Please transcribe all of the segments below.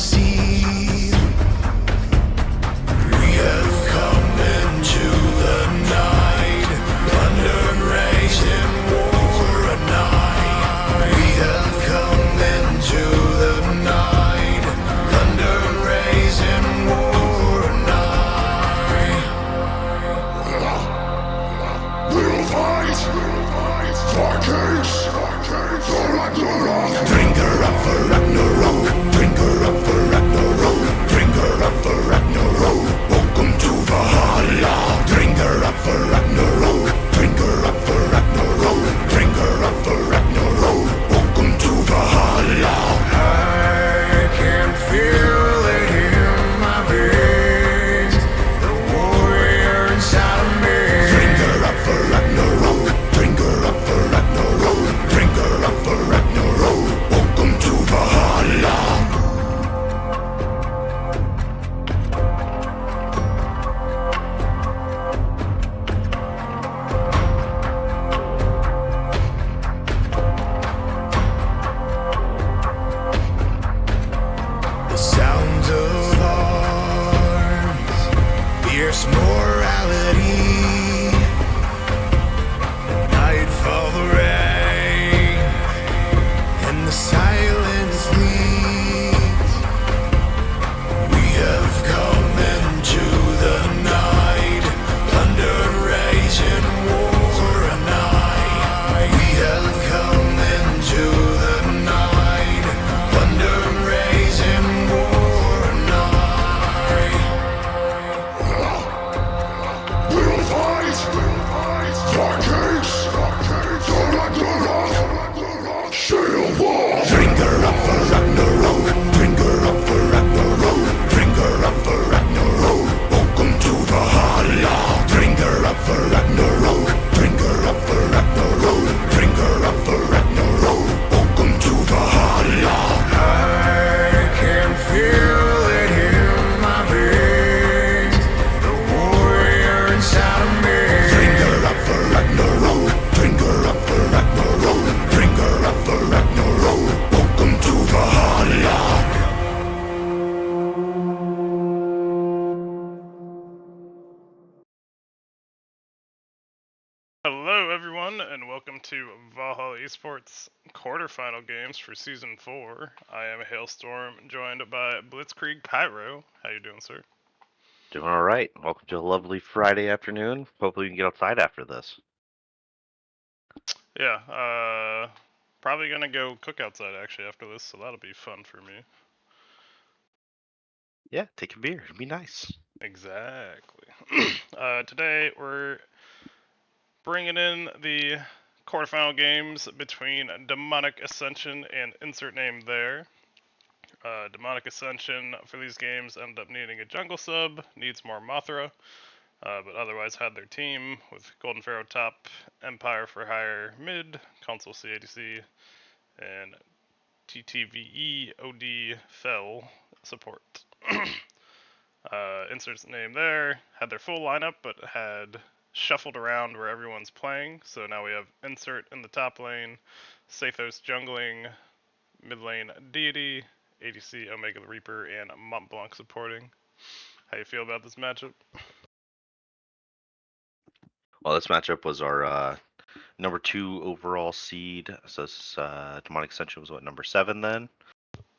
receive. We have come into the night, thunder and rage in war at night. We have come into the night, thunder and rage in war at night. We'll fight for kings, for Ragnarok. Bring her up for Ragnarok, bring her up for Ragnarok, bring her up for Ragnarok. Welcome to Valhalla. Bring her up for Ragnarok, bring her up for Ragnarok, bring her up for Ragnarok. Welcome to Valhalla. I can feel it in my veins, the warrior inside of me. Bring her up for Ragnarok, bring her up for Ragnarok, bring her up for Ragnarok. Welcome to Valhalla. The sound of arms, fierce morality. Nightfall, the rain, and the silence bleeds. We have come into the night, thunder and rage in war at night. We have come into the night, thunder and rage in war at night. We'll fight for kings, for Ragnarok. Shield wall. Bring her up for Ragnarok, bring her up for Ragnarok, bring her up for Ragnarok. Welcome to Valhalla. Bring her up for Ragnarok, bring her up for Ragnarok, bring her up for Ragnarok. Welcome to Valhalla. I can feel it in my veins, the warrior inside of me. Bring her up for Ragnarok, bring her up for Ragnarok, bring her up for Ragnarok. Welcome to Valhalla. Hello, everyone, and welcome to Valhalla Esports quarterfinal games for Season 4. I am Hailstorm, joined by Blitzkrieg Pyro. How you doing, sir? Doing all right. Welcome to a lovely Friday afternoon. Hopefully we can get outside after this. Yeah, probably gonna go cook outside, actually, after this, so that'll be fun for me. Yeah, take a beer. It'd be nice. Exactly. Today, we're bringing in the quarterfinal games between Demonic Ascension and InzertNameThere. Demonic Ascension for these games ended up needing a jungle sub, needs more Mothra, but otherwise had their team with Golden Pharaoh top, Empire for higher mid, Console CADC, and TTVE OD Fell support. Insert's name there, had their full lineup, but had shuffled around where everyone's playing, so now we have Insert in the top lane, Sathos jungling, mid lane Deity, ADC Omega the Reaper, and Mont Blanc supporting. How you feel about this matchup? Well, this matchup was our number 2 overall seed. So this, Demonic Ascension was what, number 7 then?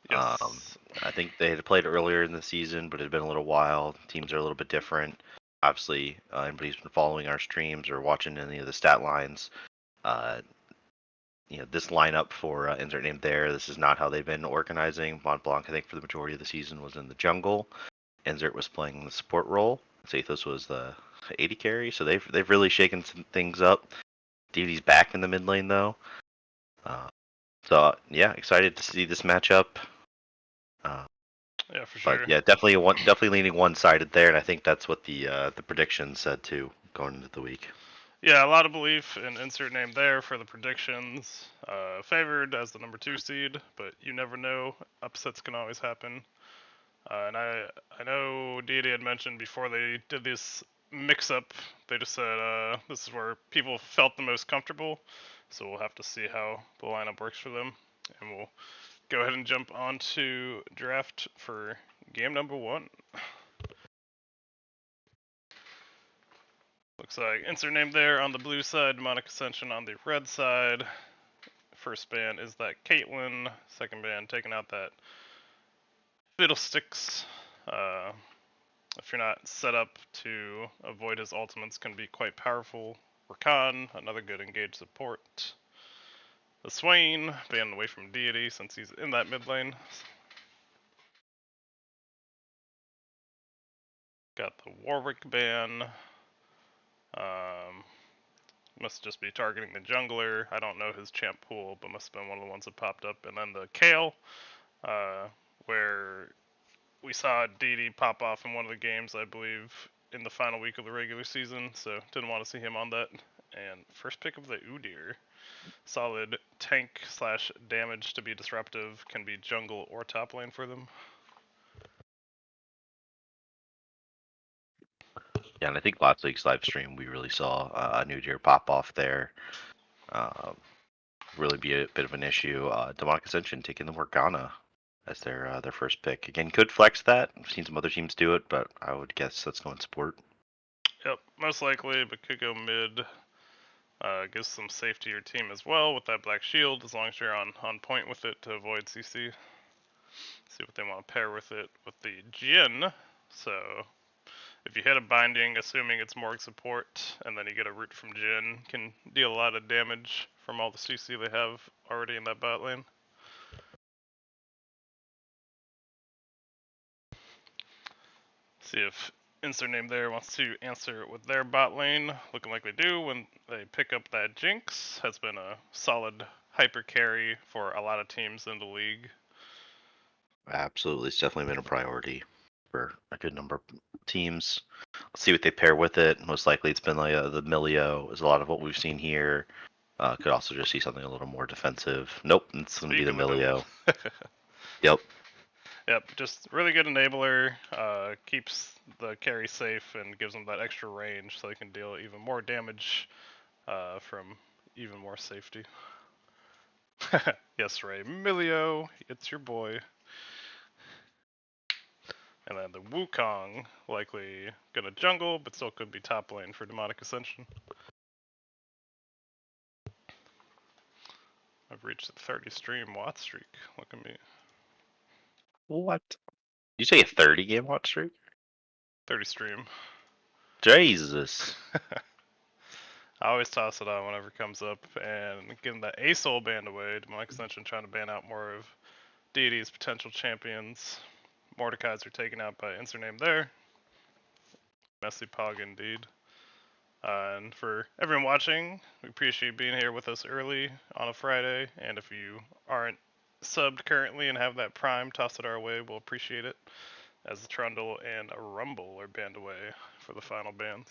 Yes. I think they had played earlier in the season, but it had been a little while. Teams are a little bit different. Obviously, anybody's been following our streams or watching any of the stat lines. This lineup for InzertNameThere, this is not how they've been organizing. Mont Blanc, I think, for the majority of the season was in the jungle. Insert was playing the support role. Sathos was the AD carry, so they've really shaken some things up. Deity's back in the mid lane though. So yeah, excited to see this matchup. Yeah, for sure. But yeah, definitely leaning one-sided there, and I think that's what the prediction said too going into the week. Yeah, a lot of belief in InzertNameThere for the predictions. Favored as the number 2 seed, but you never know. Upsets can always happen. And I know Deity had mentioned before they did this mix-up, they just said this is where people felt the most comfortable. So we'll have to see how the lineup works for them, and we'll go ahead and jump on to draft for game number 1. Looks like insert name there on the blue side, Demonic Ascension on the red side. First ban is that Caitlyn. Second ban taking out that Fiddlesticks. If you're not set up to avoid his ultimates, can be quite powerful. Rakan, another good engaged support. The Swain, banned away from deity since he's in that mid lane. Got the Warwick ban. Must just be targeting the jungler. I don't know his champ pool, but must have been one of the ones that popped up. And then the Kale, where we saw deity pop off in one of the games, I believe, in the final week of the regular season, so didn't want to see him on that. And first pick of the Udyr. Solid tank slash damage to be disruptive, can be jungle or top lane for them. Yeah, and I think last week's live stream we really saw a new deer pop off there. Really be a bit of an issue. Demonic Ascension taking the Morgana as their first pick. Again, could flex that. I've seen some other teams do it, but I would guess that's going support. Yep, most likely, but could go mid. Gives some safety to your team as well with that black shield, as long as you're on point with it to avoid CC. See what they want to pair with it with the Jhin. So if you hit a binding, assuming it's Morg support, and then you get a root from Jhin, can deal a lot of damage from all the CC they have already in that bot lane. See if insert name there wants to answer with their bot lane, looking like they do when they pick up that Jinx. Has been a solid hyper carry for a lot of teams in the league. Absolutely, it's definitely been a priority for a good number of teams. Let's see what they pair with it. Most likely, it's been like the Milio is a lot of what we've seen here. Could also just see something a little more defensive. Nope, it's going to be the Milio. Yep. Yep, just really good enabler. Keeps the carry safe and gives them that extra range, so they can deal even more damage from even more safety. Yes, Ray. Milio, it's your boy. And then the Wukong, likely gonna jungle, but still could be top lane for Demonic Ascension. I've reached a 30 stream watch streak. Look at me. What? You say a 30 game watch streak? 30 stream. Jesus. I always toss it on whenever it comes up, and getting that A-Soul banned away. Demonic Ascension trying to ban out more of Deity's potential champions. Mordekaiser taken out by insert name there. Messy pog indeed. And for everyone watching, we appreciate you being here with us early on a Friday. And if you aren't subbed currently and have that Prime, toss it our way. We'll appreciate it. As the Trundle and a Rumble are banned away for the final bans.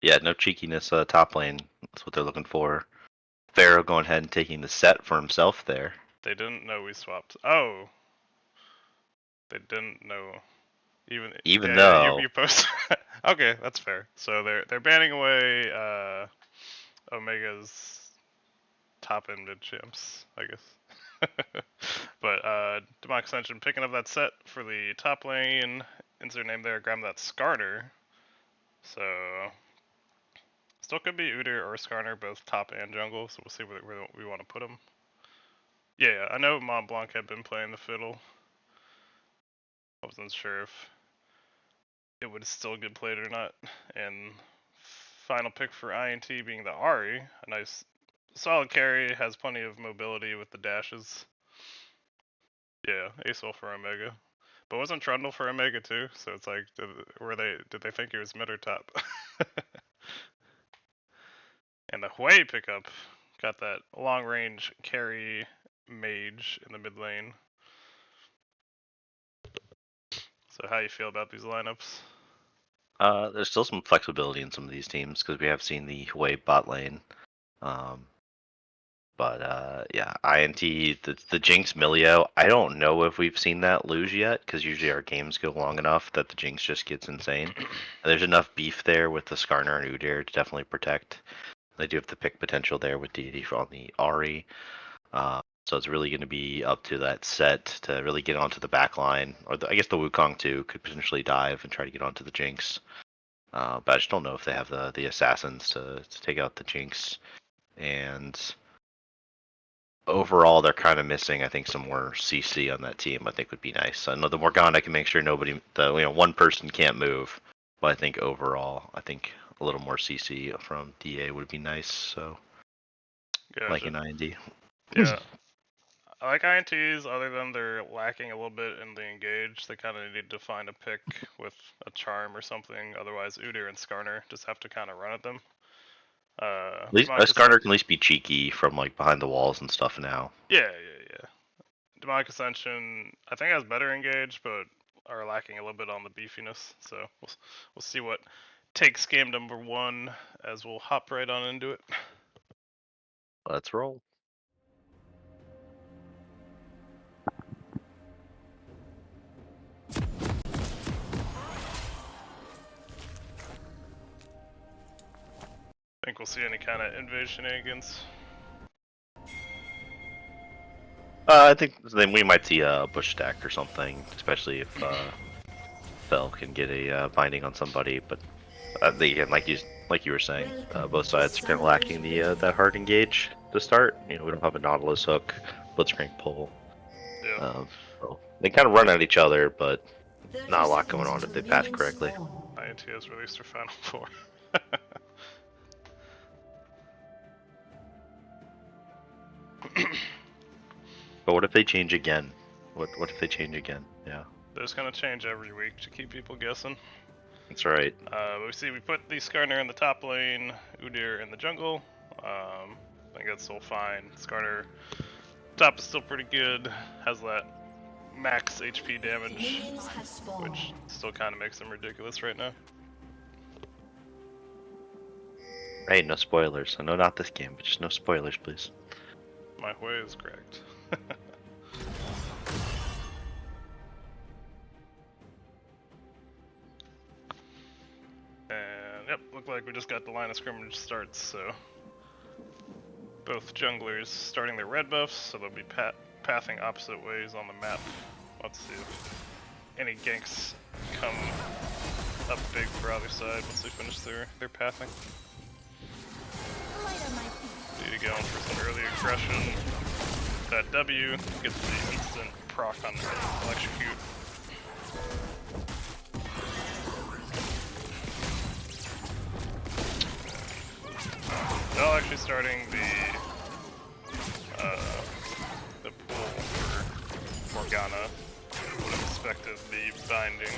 Yeah, no cheekiness top lane. That's what they're looking for. Pharaoh going ahead and taking the set for himself there. They didn't know we swapped. Oh. They didn't know. Even though you post. Okay, that's fair. So they're banning away Omega's top end mid champs, I guess. But Demonic Ascension picking up that set for the top lane. Insert name there, grab that Skarner. So still could be Udyr or Skarner, both top and jungle. So we'll see where we want to put them. Yeah, I know Mont Blanc had been playing the fiddle. I wasn't sure if it would still get played or not. And final pick for INT being the Ahri. A nice solid carry, has plenty of mobility with the dashes. Yeah, ASOL for Omega. But wasn't Trundle for Omega too? So it's like, did they think he was mid or top? And the Hui pickup got that long range carry mage in the mid lane. So how you feel about these lineups? there's still some flexibility in some of these teams because we have seen the Huawei bot lane. But yeah, INT, the Jinx Milio, I don't know if we've seen that lose yet because usually our games go long enough that the Jinx just gets insane. There's enough beef there with the Skarner and Udyr to definitely protect. They do have the pick potential there with Deity on the Ahri. So it's really going to be up to that set to really get onto the back line, or I guess the Wukong too could potentially dive and try to get onto the Jinx. But I just don't know if they have the assassins to take out the Jinx. And overall, they're kind of missing, I think, some more CC on that team. I think would be nice. I know the Morgana can make sure one person can't move. But I think overall, I think a little more CC from DA would be nice. So, like an IND. Yeah. I like INTs, other than they're lacking a little bit in the engage. They kind of need to find a pick with a charm or something. Otherwise, Udyr and Skarner just have to kind of run at them. At least Demonic Skarner can at least be cheeky from like behind the walls and stuff now. Yeah. Demonic Ascension, I think, has better engage, but are lacking a little bit on the beefiness. So we'll see what takes game number 1, as we'll hop right on into it. Let's roll. Think we'll see any kind of invasion shenanigans. I think then we might see a bush stack or something, especially if Fell can get a binding on somebody. But again, like you were saying, both sides are kind of lacking the that hard engage to start. We don't have a Nautilus hook, blitzcrank pull. Yeah. So they kind of run at each other, but not a lot going on if they path correctly. INT has released her Final 4. But what if they change again? What if they change again? Yeah. They're just gonna change every week to keep people guessing. That's right. We put the Skarner in the top lane, Udyr in the jungle. I think that's still fine. Skarner top is still pretty good. Has that max HP damage, which still kind of makes him ridiculous right now. Hey, no spoilers. I know not this game, but just no spoilers, please. My way is correct. And yep, look like we just got the line of scrimmage starts, so both junglers starting their red buffs, so they'll be pathing opposite ways on the map. Let's see if any ganks come up big for either side once they finish their pathing. Need to go in for some early aggression. That W gets the instant proc on electrocute. They're actually starting the pool for Morgana. Would have expected the binding.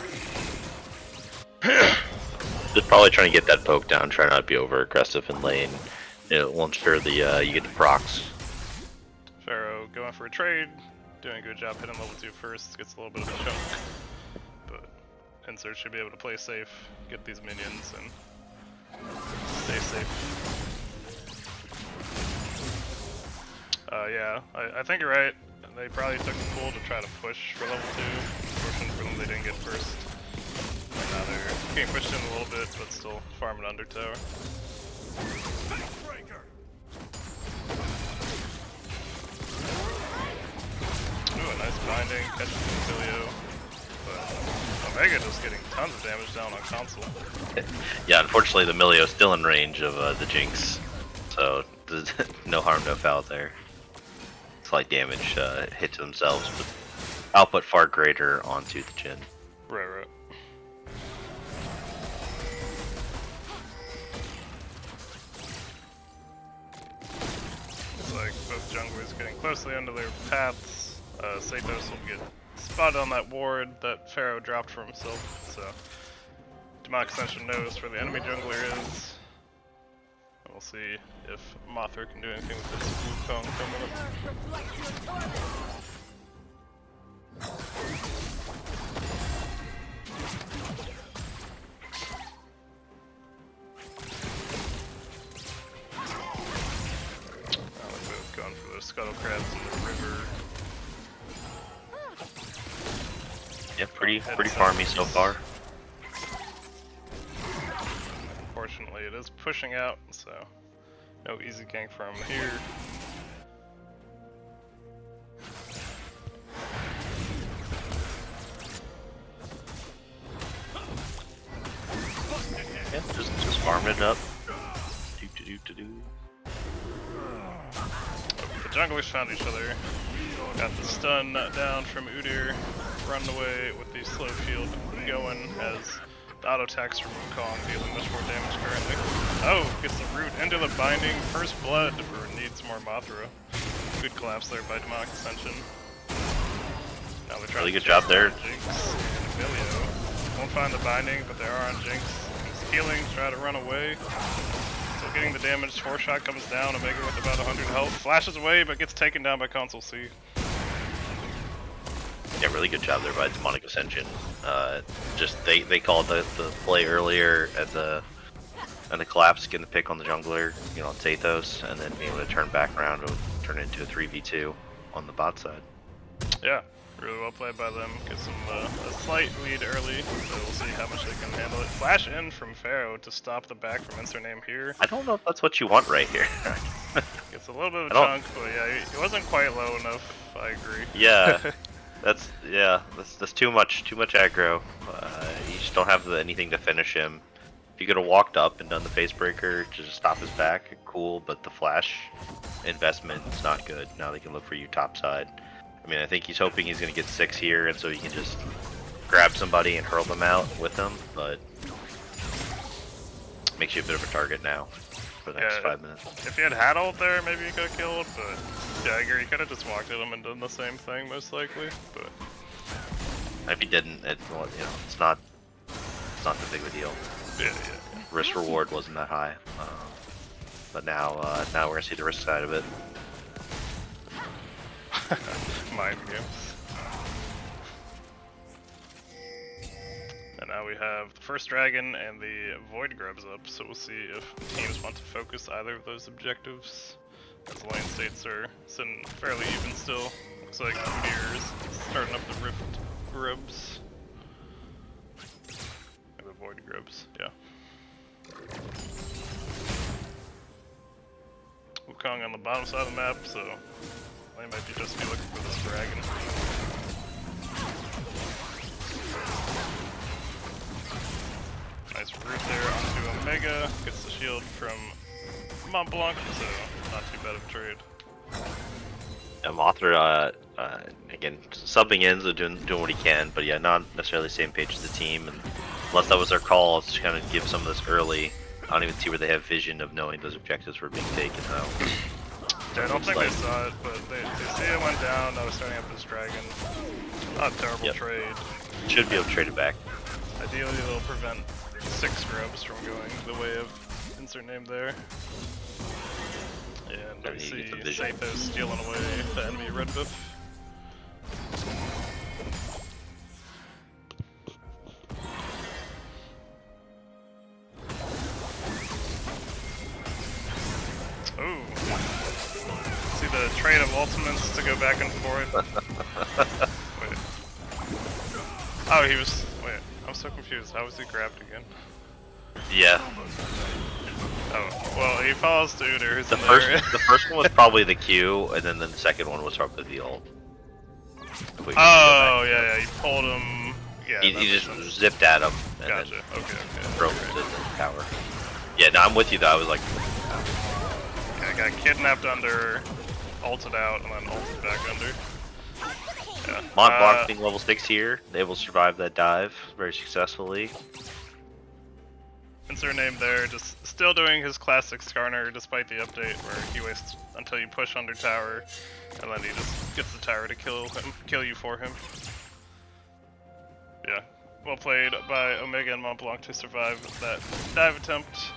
Just probably trying to get that poke down, try not to be over aggressive in lane. Once for the you get the procs. Pharaoh going for a trade, doing a good job hitting level 2 first, gets a little bit of a chunk. But Insert should be able to play safe, get these minions, and stay safe. Yeah, I think you're right. They probably took the pool to try to push for level 2. Fortunate for them, they didn't get first. And now they're getting pushed in a little bit, but still farming under tower. Ooh, a nice binding, catching the Filio. But Omega just getting tons of damage down on console. Yeah, unfortunately the Milio's still in range of the Jinx, so no harm, no foul there. Slight damage hit to themselves, but output far greater onto the Jhin. Right. It's like both junglers getting closely under their paths. Satos will get spotted on that ward that Pharaoh dropped for himself, so Demonic Ascension knows where the enemy jungler is. We'll see if Mothra can do anything with this Wukong coming up. They're both going for those scuttle crabs in the river. Yeah, pretty farmy so far. Unfortunately, it is pushing out, so no easy gank from here. it up. The junglers found each other. Got the stun down from Udyr. Run away with the slow shield going as the auto attacks from Wukong dealing much more damage currently. Oh, gets the root into the binding. First blood, or needs more Mothra. Good collapse there by Demonic Ascension. Now they're trying really to good job there. Jinx and Emilio. Won't find the binding, but they are on Jinx. He's healing, try to run away. Still getting the damage. 4-shot comes down. Omega with about 100 health. Flashes away, but gets taken down by Console C. Yeah, really good job there by Demonic Ascension. Just they called the play earlier at the collapse, getting the pick on the jungler, you know, on Zathos, and then being able to turn back around and turn it into a 3v2 on the bot side. Yeah, really well played by them. Gets them a slight lead early, so we'll see how much they can handle it. Flash in from Pharaoh to stop the back from InzertNameThere. I don't know if that's what you want right here. Gets a little bit of a chunk, but yeah, he wasn't quite low enough. I agree. Yeah. That's too much aggro. You just don't have anything to finish him. If you could have walked up and done the face breaker to just stop his back, cool. But the flash investment is not good. Now they can look for you top side. I mean, I think he's hoping he's gonna get 6 here, and so he can just grab somebody and hurl them out with him. But makes you a bit of a target now for the next 5 minutes. If he had ult there, maybe he could have killed. But yeah, I agree. He could have just walked at him and done the same thing, most likely. But if he didn't, well, you know, it's not that big of a deal. Yeah. Risk reward wasn't that high, but now we're gonna see the risk side of it. Mind games. And now we have the first dragon and the Void Grubs up, so we'll see if teams want to focus either of those objectives. As the lane states are sitting fairly even still. Looks like Udyr is starting up the Rift Grubs. Or the Void Grubs, yeah. Wukong on the bottom side of the map, so they might be just be looking for this dragon. Nice root there onto Omega. Gets the shield from Mont Blanc, so not too bad of a trade. Yeah, Mothra, again, subbing in, so doing what he can, but yeah, not necessarily the same page as the team. And unless that was their call, to kind of give some of this early. I don't even see where they have vision of knowing those objectives were being taken out. Yeah, I don't think they saw it, but they see it went down. Now they're starting up this dragon. Not a terrible trade. Should be able to trade it back. Ideally, they'll prevent 6 grubs from going the way of InzertNameThere. And we see Zathos stealing away the enemy red buff. Ooh. See the trade of ultimates to go back and forth. Wait. Oh, he was. Wait, I'm so confused. How was he grabbed again? Yeah. Oh, well, he falls to Udyr. The first one was probably the Q, and then the second one was probably the ult. Oh, yeah, he pulled him. Yeah, he just zipped at him. And gotcha. then Okay. broke the tower. Yeah, no, I'm with you though. I was like, Okay, I got kidnapped under, ulted out, and then ulted back under. Yeah. Mont Blanc being level 6 here. They will survive that dive very successfully. InzertNameThere just still doing his classic Skarner despite the update where he waits until you push under tower and then he just gets the tower to kill you for him. Yeah, well played by Omega and Mont Blanc to survive that dive attempt.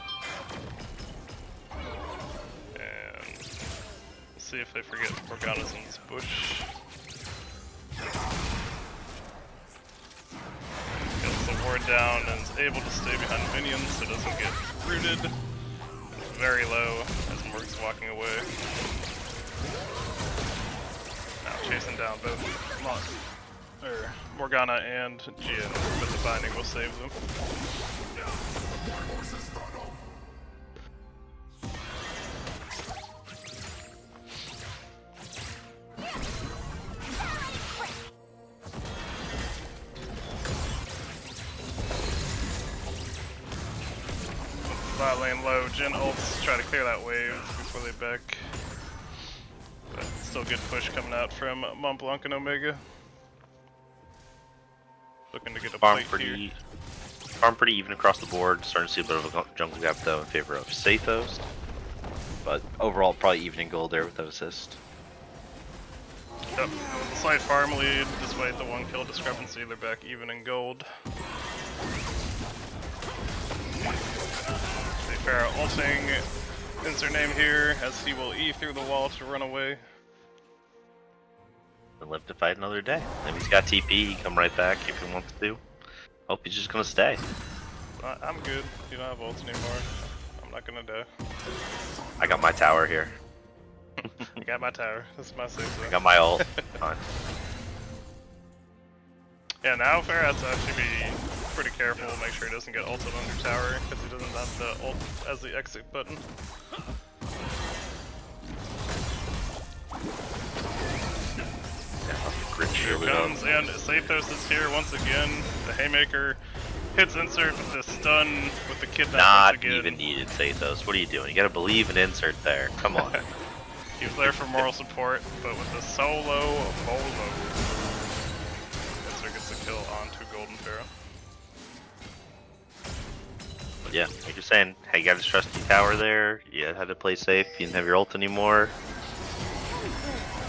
And we'll see if they forget Morgana's in this bush. Gets the ward down and is able to stay behind minions so it doesn't get rooted. It's very low as Morg's walking away. Now chasing down both Morgana and Jin, but the binding will save them. bot lane low. Jhin ults try to clear that wave before they back. But still good push coming out from Mont Blanc and Omega. Looking to get a plate here. Farm pretty even across the board. Starting to see a bit of a jungle gap though in favor of Sathos. But overall, probably even in gold there with that assist. Yep, slight farm lead despite the 1 kill discrepancy. They're back even in gold. Pharaoh ulting InzertNameThere as he will E through the wall to run away. And live to fight another day. If he's got TP, he can come right back if he wants to. Hope he's just gonna stay. I'm good. You don't have ults anymore. I'm not gonna die. I got my tower here. I got my tower. This is my safe zone. I got my ult. Fine. Yeah, now Pharaoh has to actually be pretty careful, make sure he doesn't get ulted under tower, because he doesn't have the ult as the exit button. Here comes, and Sathos is here once again. The Haymaker hits Insert with the stun with the kidnap Not once again. even needed, Sathos. What are you doing? You gotta believe in Insert there. Come on. He was there for moral support, but with the solo bolo, Insert gets the kill onto Golden Pharaoh. Yeah, like you're saying, hey, you got his trusty tower there. You had to play safe. You didn't have your ult anymore.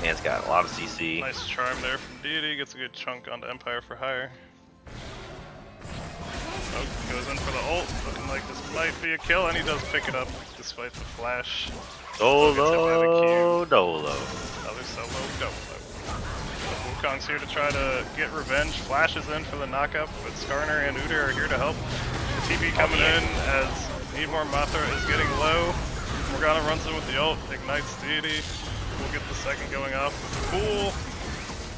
Man's got a lot of CC. Nice charm there from Deity, gets a good chunk onto Empire for hire. Oh, goes in for the ult, looking like this might be a kill, and he does pick it up despite the flash. Dolo. Another solo dolo. Wukong's here to try to get revenge, flashes in for the knockup, but Skarner and Udyr are here to help. The TP coming in as Needmore Mothra is getting low. Morgana runs in with the ult, ignites Deity. We'll get the second going off with the cool.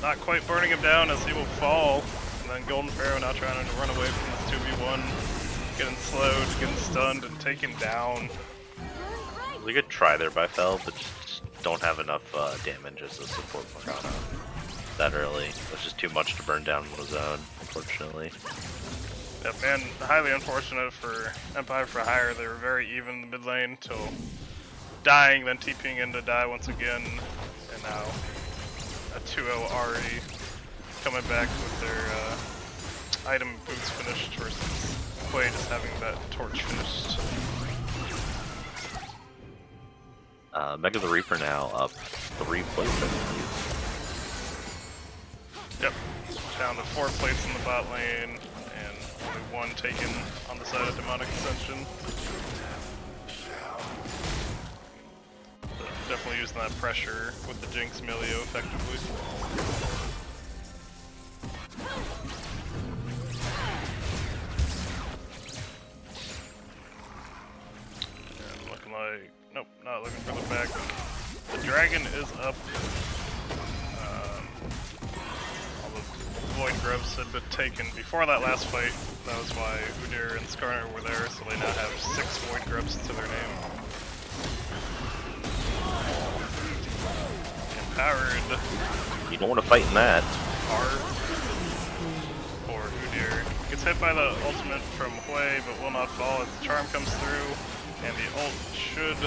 Not quite burning him down as he will fall. And then Golden Pharaoh now trying to run away from this 2v1. Getting slowed, getting stunned, and taken down. It was a good try there by Fel, but just don't have enough damage as a support Morgana that early. It was just too much to burn down on his own, unfortunately. Yep, and highly unfortunate for Empire for hire. They were very even in the mid lane till dying, then TPing in to die once again, and now a 2-0 already coming back with their item boots finished versus Quay just having that torch finished. Mega the Reaper now up 3 plates, I believe. Yep, down to 4 plates in the bot lane, and only 1 taken on the side of Demonic Ascension. Definitely using that pressure with the Jinx Milio effectively. And looking like, nope, not looking for the back. The dragon is up. All the Void Grubs had been taken before that last fight. That was why Udyr and Skarner were there, so they now have 6 Void Grubs to their name. Empowered. You don't want to fight in that. Hard for Udyr. Gets hit by the ultimate from Hui, but will not fall as the charm comes through, and the ult should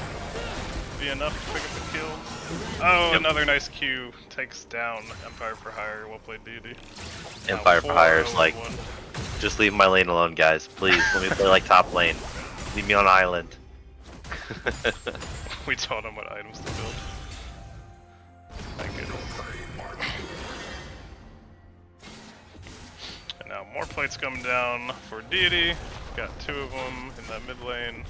be enough to pick up the kill. Oh, yep. Another nice Q takes down Empire for hire. Well played, Deity. Empire for hire is like, just leave my lane alone, guys. Please, let me play like top lane. Leave me on island. We told him what items to build. Thank goodness. And now more plates coming down for Deity. Got 2 of them in that mid lane.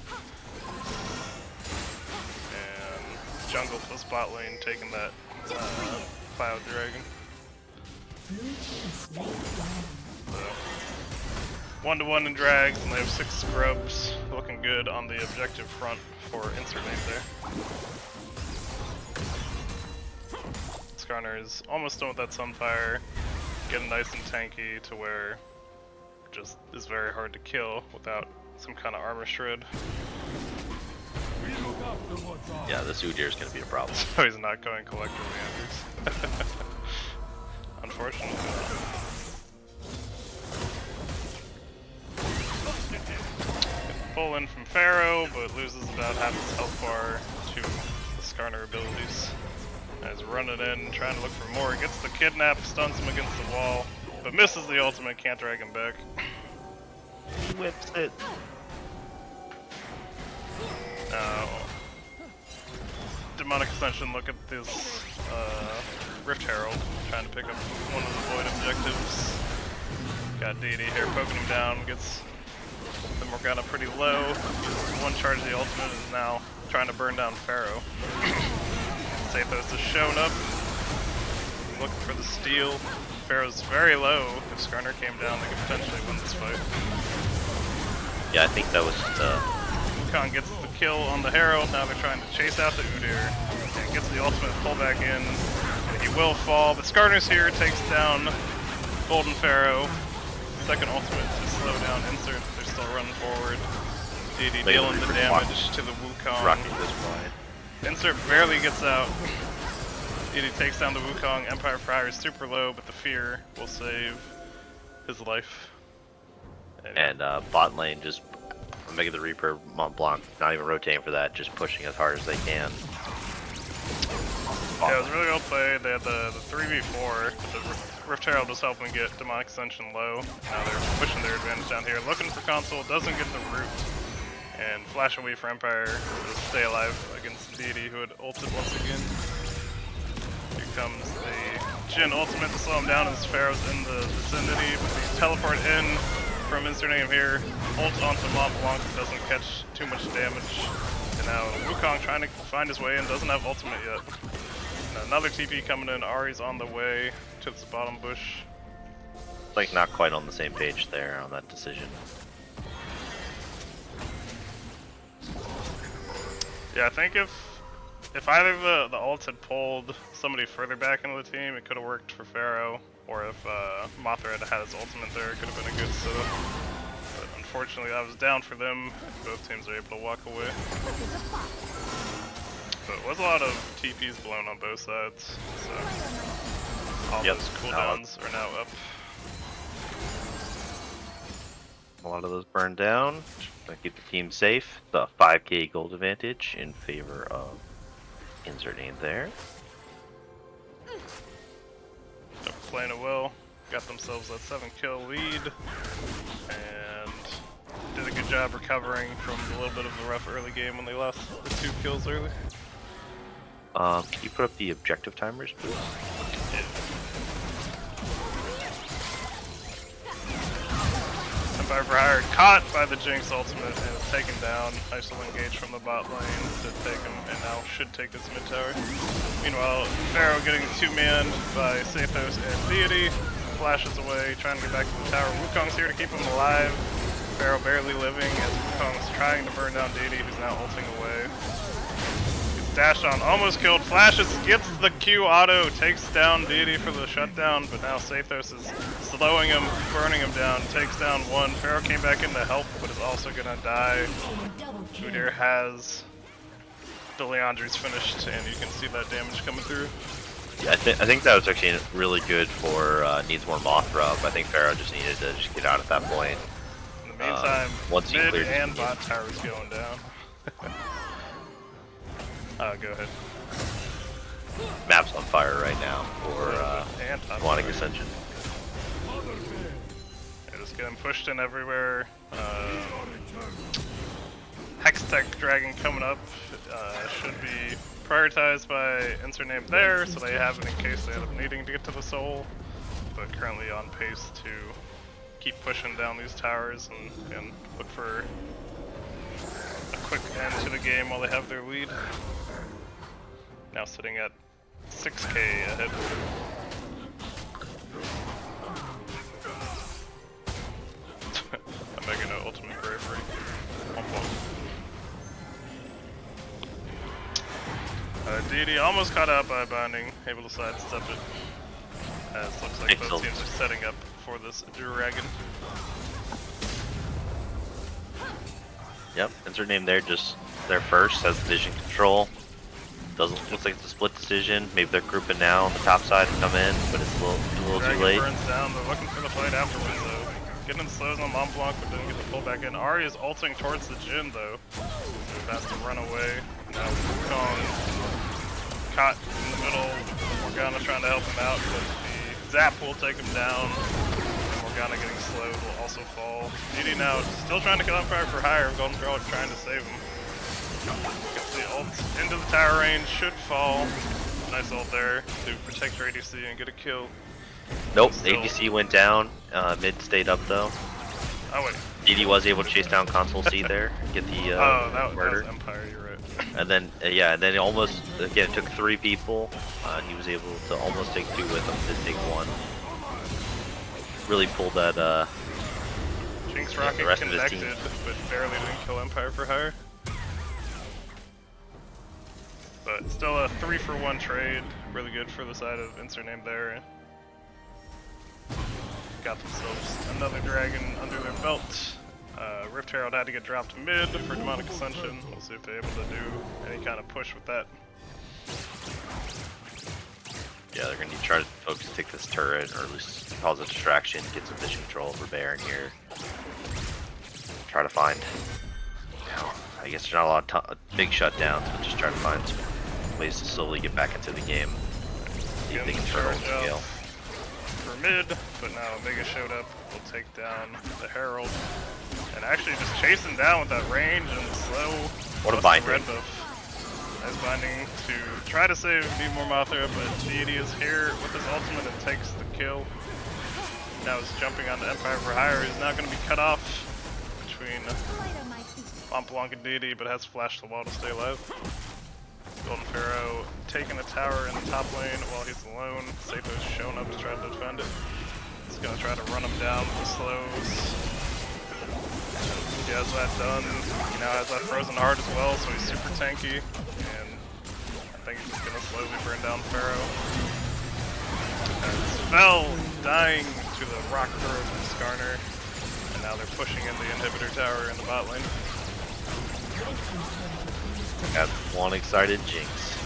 And jungle plus bot lane taking that Cloud Dragon. So 1-to-1 in drags, and they have 6 scrubs. Looking good on the objective front for InzertNameThere. Skarner is almost done with that Sunfire, getting nice and tanky to where it just is very hard to kill without some kind of armor shred. Yeah, this Udyr is going to be a problem. So he's not going collectively, Andrews. Unfortunately. pull in from Pharaoh, but loses about half his health bar to the Skarner abilities. He's running in, trying to look for more. Gets the kidnap, stuns him against the wall, but misses the ultimate, can't drag him back. He whips it. Demonic Ascension, look at this Rift Herald, trying to pick up one of the void objectives. Got Deity here poking him down, gets the Morgana pretty low. One charge of the ultimate is now trying to burn down Pharaoh. Sathos has shown up, looking for the steal. Pharaoh's very low. If Skarner came down, they could potentially win this fight. Yeah, I think that was Wukong gets the kill on the Harrow. Now they're trying to chase out the Udyr. And gets the ultimate pull back in. And he will fall, but Skarner's here, takes down Golden Pharaoh. Second ultimate to slow down Insert. They're still running forward. Deity dealing the damage to the Wukong. rocking this wide. Insert barely gets out. Deity takes down the Wukong. Empire Friar is super low, but the fear will save his life. And bot lane just Omega the Reaper, Mont Blanc, not even rotating for that, just pushing as hard as they can. Yeah, it was really well played. They had the 3v4. The Rift Herald was helping get Demonic Ascension low. Now they're pushing their advantage down here. Looking for console, doesn't get the root. And flash away for Empire to stay alive against Deity, who had ulted once again. Here comes the Jhin ultimate to slow him down as Pharaoh's in the vicinity, but they teleport in from InzertNameThere. Ult onto Mont Blanc, doesn't catch too much damage. And now Wukong trying to find his way in, doesn't have ultimate yet. And another TP coming in, Ahri's on the way to this bottom bush. Like not quite on the same page there on that decision. Yeah, I think if either of the ults had pulled somebody further back into the team, it could have worked for Pharaoh. Or if Mothra had had his ultimate there, it could have been a good setup. But unfortunately, that was down for them. Both teams are able to walk away. But it was a lot of TPs blown on both sides. So all those cooldowns are now up. A lot of those burned down. Gonna keep the team safe. The 5k gold advantage in favor of InzertNameThere. They're playing it well. Got themselves that 7-kill lead. And did a good job recovering from a little bit of a rough early game when they lost the 2 kills early. Can you put up the objective timers, please? Yeah. Empire Friar caught by the Jinx ultimate and is taken down. Nice little engage from the bot lane to take him, and now should take this mid tower. Meanwhile, Pharaoh getting 2-manned by Sathos and Deity. Flashes away, trying to get back to the tower. Wukong's here to keep him alive. Pharaoh barely living as Wukong's trying to burn down Deity, who's now ulting away. Dash on, almost killed, flashes, gets the Q auto, takes down Deity for the shutdown, but now Sathos is slowing him, burning him down, takes down one. Pharaoh came back in to help, but is also gonna die. Udyr has the Leandri's finished, and you can see that damage coming through. Yeah, I think that was actually really good for needs more Mothra. I think Pharaoh just needed to just get out at that point. In the meantime, once he mid cleared and bot tower's going down. Go ahead. Map's on fire right now for Demonic Ascension. They're just getting pushed in everywhere. Hextech Dragon coming up should be prioritized by InzertNameThere, so they have it in case they end up needing to get to the soul. But currently on pace to keep pushing down these towers and look for a quick end to the game while they have their lead. Now sitting at 6k ahead. Omega no ultimate bravery. Deity almost caught out by Binding, able to sidestep it. As looks like both teams are setting up for this dragon. Yep, InzertNameThere just their first, has vision control. Looks like it's a split decision. Maybe they're grouping now on the top side to come in, but it's a little too late. Burns down. They're looking for the fight afterwards though. getting slows on Mont Blanc, but didn't get the pull back in. Ari is ulting towards the gym though. So has to run away. Now Kong caught in the middle. Morgana trying to help him out, but the zap will take him down. Morgana getting slowed will also fall. DD now still trying to kill Empire for hire. Golden Girl trying to save him. Gets the ult into the tower range, should fall. Nice ult there to protect your ADC and get a kill. Nope, ADC went down. Mid stayed up though. Oh wait. DD was able to chase down Console C there, get the that murder. was Empire, you're right. And then, yeah, and then it almost, again, it took 3 people. He was able to almost take 2 with him, did take 1. Really pulled that, Jinx Rocket the rest of his connected, team. but barely didn't kill Empire for hire. But still a 3-for-1 trade, really good for the side of InzertNameThere. Got themselves another dragon under their belt. Rift Herald had to get dropped mid for Demonic Ascension. We'll see if they're able to do any kind of push with that. Yeah, they're going to try to focus to take this turret, or at least cause a distraction, get some vision control over Baron here. Try to find, I guess there's not a lot of big shutdowns, but just try to find some ways to slowly get back into the game. See if they can turn on the scale. For mid, but now Omega showed up, will take down the Herald. And actually just chasing down with that range and slow. What a binding. Red buff. Nice binding to try to save InzertNameThere, but Deity is here with his ultimate and takes the kill. Now he's jumping on the Empire for hire. He's now going to be cut off between Mont Blanc and Deity, but has flashed the wall to stay alive. Golden Pharaoh taking a tower in the top lane while he's alone. Sato's shown up to try to defend it. He's going to try to run him down with the slows. He has that done. He now has that frozen heart as well, so he's super tanky. And I think he's just going to slowly burn down Pharaoh. And Spell dying to the rock throw from Skarner. And now they're pushing in the inhibitor tower in the bot lane. Got one excited Jinx.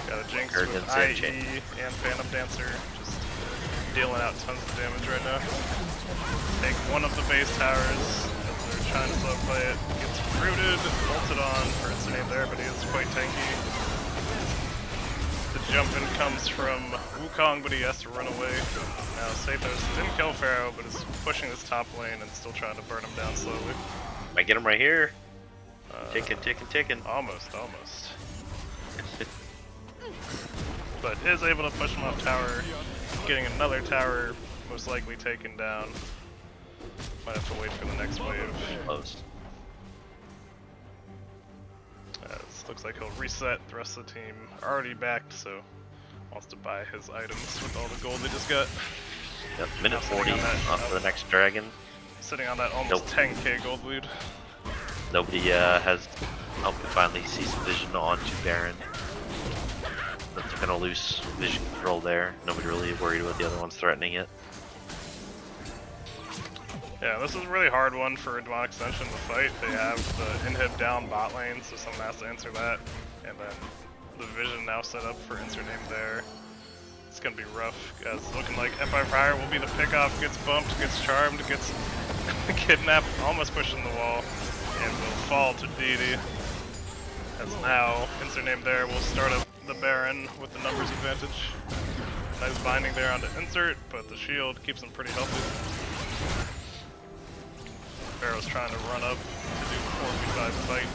Got a Jinx Heard with him IE and Phantom Dancer, just dealing out tons of damage right now. Take one of the base towers as they're trying to slow play it. Gets rooted, bolted on for InzertNameThere, but he is quite tanky. The jump in comes from Wukong, but he has to run away. Now Sathos didn't kill Pharaoh, but is pushing this top lane and still trying to burn him down slowly. Might get him right here. Ticking. Almost. But is able to push him off tower, getting another tower most likely taken down. Might have to wait for the next wave. Close. This looks like he'll reset. The rest of the team already backed, so wants to buy his items with all the gold they just got. Yep, minute 40 for the next dragon. Sitting on that almost 10k gold lead. Nobody has. Oh, we finally see some vision onto Baron. That's gonna lose vision control there. Nobody really worried about the other ones threatening it. Yeah, this is a really hard one for Demonic Ascension to fight. They have the inhib down bot lane, so someone has to answer that. And then the vision now set up for InzertNameThere. It's gonna be rough, guys. Looking like Empire Fire will be the pickoff. Gets bumped, gets charmed, gets kidnapped, almost pushing the wall, and will fall to Deity. As now, InzertNameThere will start up the Baron with the numbers advantage. Nice binding there onto Insert, but the shield keeps him pretty healthy. Pharaoh's trying to run up to do the 4v5 fight.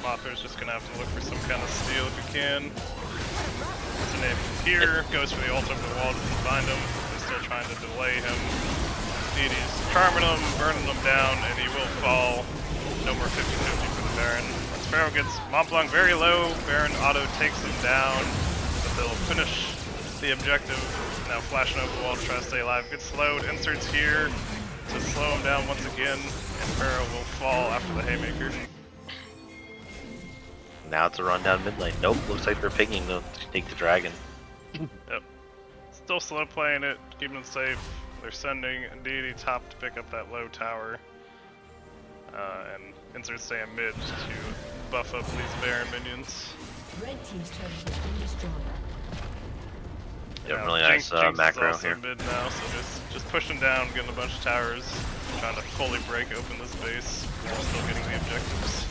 Mother's just gonna have to look for some kind of steal if he can. InzertNameThere goes for the ult over the wall, doesn't find him. They're still trying to delay him. Deity's charming him, burning him down, and he will fall. No more 50-50 for the Baron. Once Pharaoh gets Mont Blanc very low, Baron auto takes him down, but they'll finish the objective. Now flashing over the wall to try to stay alive. Gets slowed, Insert's here to slow him down once again, and Pharaoh will fall after the Haymaker. Now it's a run down mid lane. Nope, looks like they're picking to take the dragon. Yep. Still slow playing it, keeping it safe. They're sending Deity top to pick up that low tower. And Insert staying mid to buff up these Baron minions. Red team's turret has been destroyed. Yeah, Yeah, really nice Jinx is macro also here. mid now, so just pushing down, getting a bunch of towers, trying to fully break open this base while still getting the objectives.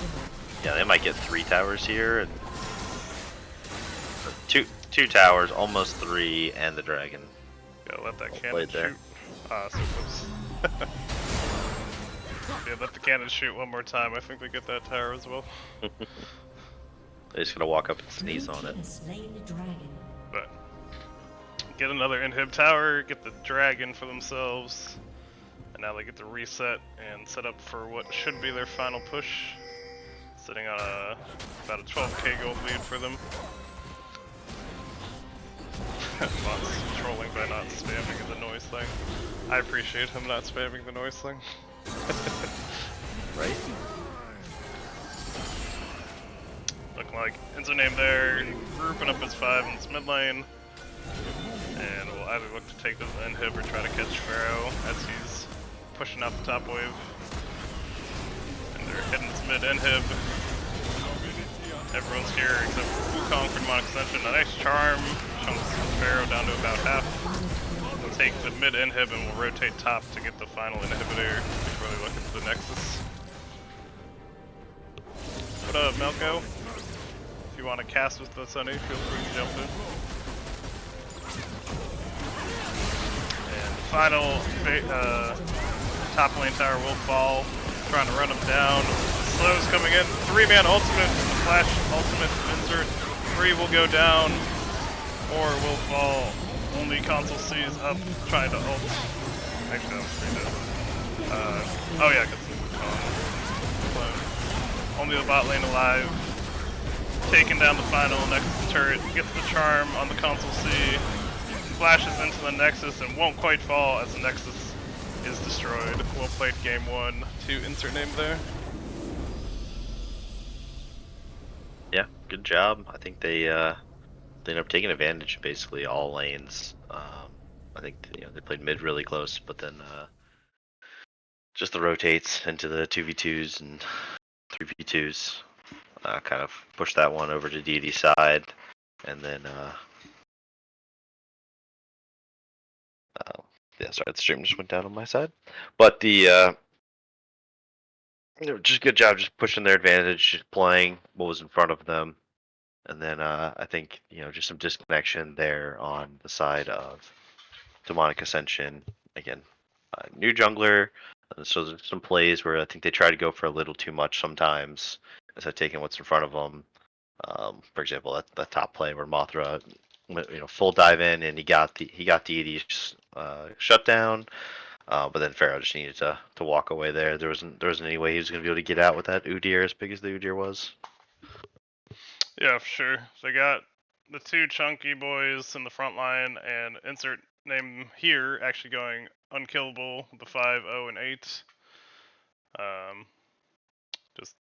Yeah, they might get 3 towers here, and two towers, almost 3, and the dragon. Gotta let that Well cannon played there. shoot. So close. Yeah, let the cannon shoot one more time. I think we get that tower as well. They're just gonna walk up and sneeze on it. But get another inhib tower, get the dragon for themselves, and now they get to reset and set up for what should be their final push. Sitting on about a 12k gold lead for them. Bot's trolling by not spamming the noise thing. I appreciate him not spamming the noise thing. Right? Looking like InzertNameThere, grouping up his 5 in this mid lane. And we'll either look to take the inhib or try to catch Pharaoh as he's pushing out the top wave. And they're hitting this mid inhib. Everyone's here except for Wukong for Demonic Ascension. A nice charm, chunks Pharaoh down to about half. We'll take the mid inhib and we'll rotate top to get the final inhibitor before they look into the Nexus. What up, Melko? If you want to cast with the Sunny, feel free to jump in. And the final top lane tower will fall. Trying to run him down. Slow's coming in. 3-man ultimate. Flash ultimate insert. 3 will go down. 4 will fall. Only console C is up. Trying to ult. Actually, I'm 3 dead. Oh yeah, because only the bot lane alive. Taking down the final Nexus turret. Gets the charm on the console C. Flashes into the Nexus and won't quite fall as the Nexus is destroyed. Well played game 1 to InzertNameThere. Yeah, good job. I think they ended up taking advantage of basically all lanes. I think they played mid really close, but then just the rotates into the 2v2s and 3v2s kind of pushed that one over to DD side, and then yeah, sorry, the stream just went down on my side, but the just good job just pushing their advantage, just playing what was in front of them. And then I think just some disconnection there on the side of Demonic Ascension. Again, new jungler, so there's some plays where I think they try to go for a little too much sometimes instead of taking what's in front of them. For example, that top play where Mothra, full dive in and he got the ED shut down. But then Pharaoh just needed to walk away there. There wasn't any way he was going to be able to get out with that Udyr as big as the Udyr was. Yeah, for sure. They got the 2 chunky boys in the front line and InzertNameThere actually going unkillable with the 5, 0, and 8. Just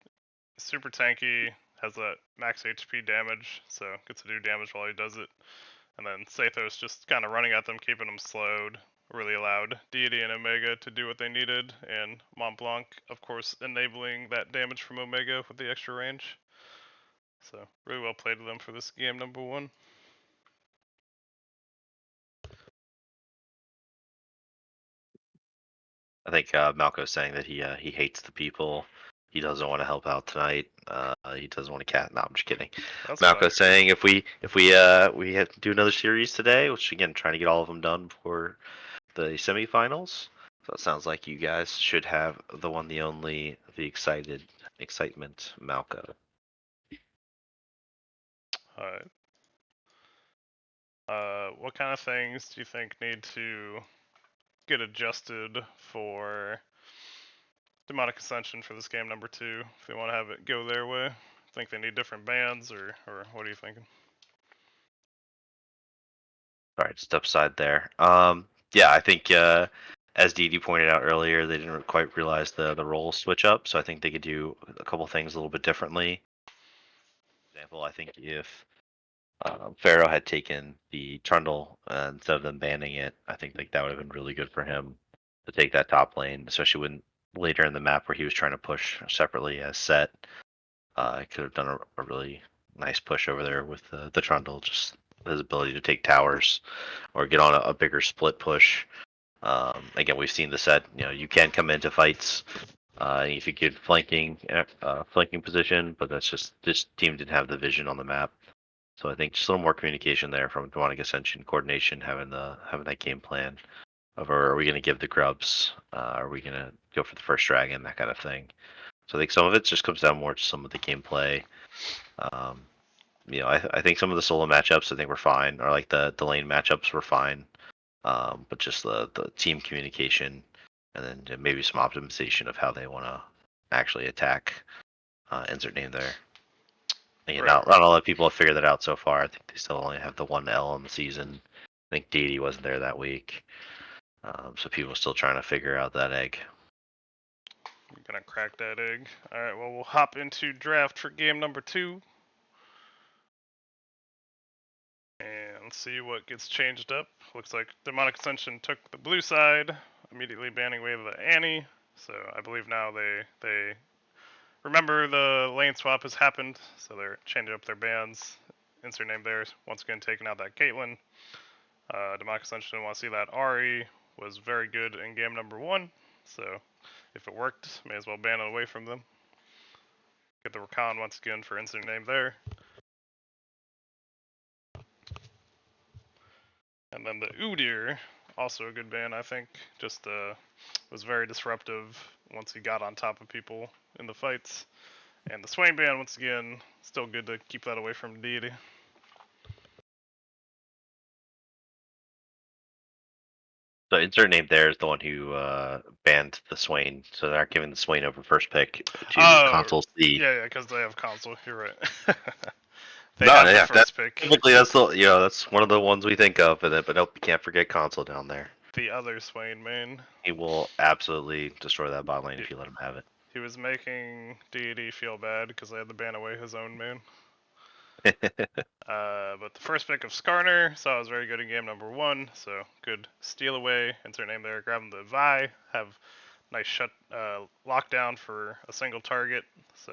super tanky, has that max HP damage, so gets to do damage while he does it. And then Sathos just kind of running at them, keeping them slowed. Really allowed Deity and Omega to do what they needed, and Mont Blanc, of course, enabling that damage from Omega with the extra range. So, really well played to them for this game number 1. I think Malco's saying that he hates the people. He doesn't want to help out tonight. He doesn't want to cat. No, I'm just kidding. That's Malco's saying if we have to do another series today, which again trying to get all of them done before the semifinals. So it sounds like you guys should have the one, the only, the excitement, Malco. Alright. What kind of things do you think need to get adjusted for Demonic Ascension for this game number 2 if they want to have it go their way? Think they need different bands, or what are you thinking? All right, step side there. Yeah, I think as Dee pointed out earlier, they didn't quite realize the role switch up, so I think they could do a couple things a little bit differently. For example, I think if Pharaoh had taken the Trundle instead of them banning it, I think that would have been really good for him to take that top lane, especially when later in the map where he was trying to push separately as Set. I could have done a really nice push over there with the Trundle, just his ability to take towers or get on a bigger split push. Again, we've seen the set. You can come into fights if you get flanking position, but that's just this team didn't have the vision on the map. So I think just a little more communication there from Demonic Ascension, coordination, having that game plan of are we going to give the grubs, are we going to go for the first dragon, that kind of thing. So I think some of it just comes down more to some of the gameplay. Um, I think some of the solo matchups I think were fine, or like the lane matchups were fine. But just the team communication, and then maybe some optimization of how they want to actually attack. Insert name there. Again, Right, not a lot of people have figured that out so far. I think they still only have the one L in the season. I think Deity wasn't there that week, so people are still trying to figure out that egg. I'm gonna crack that egg. All right, well we'll hop into draft for game number 2 and see what gets changed up. Looks like Demonic Ascension took the blue side, immediately banning away the Annie. So I believe now they remember the lane swap has happened, so they're changing up their bans. Insert name there. Once again taking out that Caitlyn. Demonic Ascension want to see that Ari was very good in game number 1, so if it worked, may as well ban it away from them. Get the Rakan once again for insert name there. And then the Udyr, also a good ban, I think. Just was very disruptive once he got on top of people in the fights. And the Swain ban, once again, still good to keep that away from Deity. So insert name there is the one who banned the Swain, so they're not giving the Swain over first pick to Oh, console C. yeah, because they have console. You're right. They No, have the yeah, that first pick. typically that's one of the ones we think of, but nope, you can't forget console down there. The other Swain main. He will absolutely destroy that bot lane He, if you let him have it. he was making Deity feel bad because they had to ban away his own main. But the first pick of Skarner, saw was very good in game number 1, so good steal away, insert name there, grabbing the Vi, have nice lockdown for a single target, so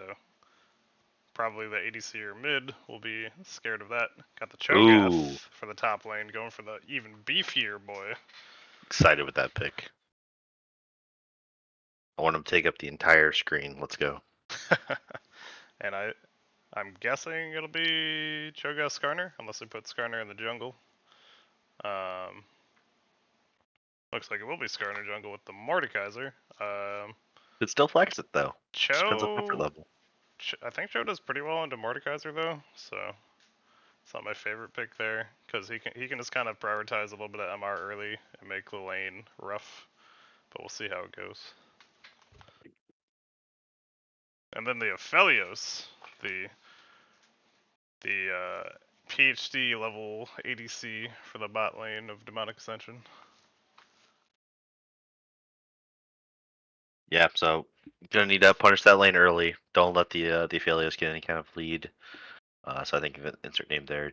probably the ADC or mid will be scared of that. Got the Ooh, Cho'Gath for the top lane, going for the even beefier boy. excited with that pick. I want him to take up the entire screen. Let's go. And I'm guessing it'll be Cho'Gath Skarner, unless they put Skarner in the jungle. Um, Looks like it will be Skarner jungle with the Mordekaiser. It still flex it though. Just depends on comfort Cho, level. I think Cho does pretty well into Mordekaiser though, so it's not my favorite pick there because he can just kind of prioritize a little bit of MR early and make the lane rough, but we'll see how it goes. And then the Aphelios, the PhD level ADC for the bot lane of Demonic Ascension. Yeah, so gonna need to punish that lane early. Don't let the Aphelios get any kind of lead. So I think if insert name there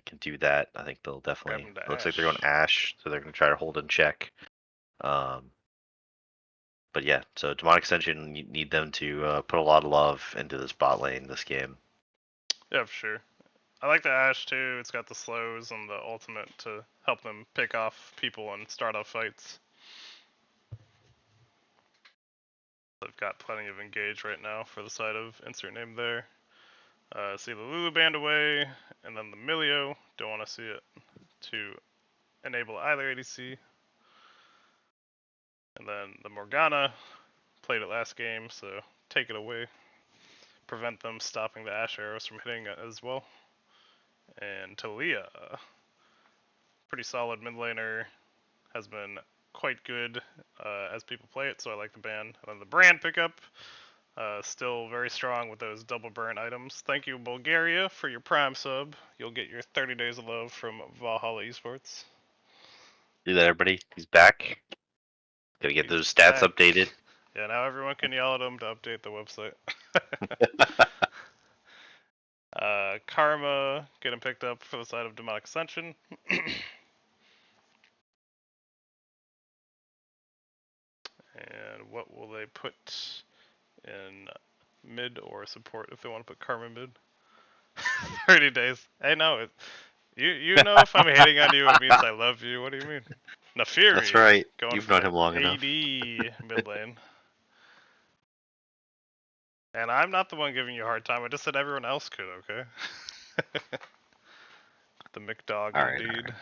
can do that, I think they'll Grab definitely. him to It looks like they're going Ashe. Ash, so they're gonna try to hold in check. Um, but yeah, so Demonic Ascension, you need them to put a lot of love into this bot lane this game. Yeah, for sure. I like the Ashe too. It's got the slows and the ultimate to help them pick off people and start off fights. They've got plenty of engage right now for the side of insert name there. See the Lulu band away, and then the Milio. Don't want to see it to enable either ADC. And then the Morgana played it last game, so take it away. Prevent them stopping the Ashe arrows from hitting as well. And Talia, pretty solid mid laner, has been quite good as people play it, so I like the ban. And then the brand pickup, still very strong with those double burn items. Thank you, Bulgaria, for your Prime sub. You'll get your 30 days of love from Valhalla Esports. See that, everybody? He's back. Gotta get He's those stats back. updated. Yeah, now everyone can yell at him to update the website. Karma getting picked up for the side of Demonic Ascension. And what will they put in mid or support if they want to put Karma mid? 30 days. Hey, no, You know if I'm hating on you, it means I love you. What do you mean? Naafiri. That's right. Going You've for known that him long AD enough. mid lane. And I'm not the one giving you a hard time. I just said everyone else could, okay? The McDog All right, all indeed. right.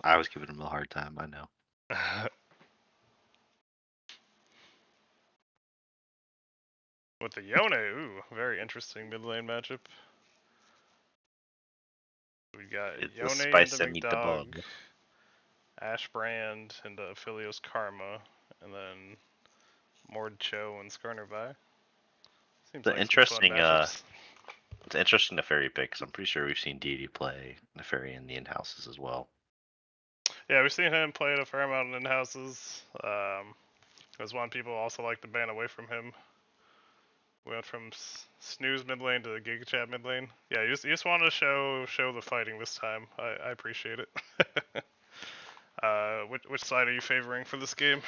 I was giving him a hard time. I know. With the Yone, ooh, very interesting mid lane matchup. We got It's the Yone into spice and eat the bug. McDog, Ash Brand into Aphelios Karma, and then Mord Cho and Skarner Vi. Seems It's like some fun interesting. matchups. It's an interesting Neferi pick. 'Cause I'm pretty sure we've seen Deity play Neferi in the in-houses as well. Yeah, we've seen him play it a fair amount in houses. There's one people also like to ban away from him. We went from snooze mid lane to the Giga Chat mid lane. Yeah, you just wanted to show the fighting this time. I appreciate it. Which side are you favoring for this game?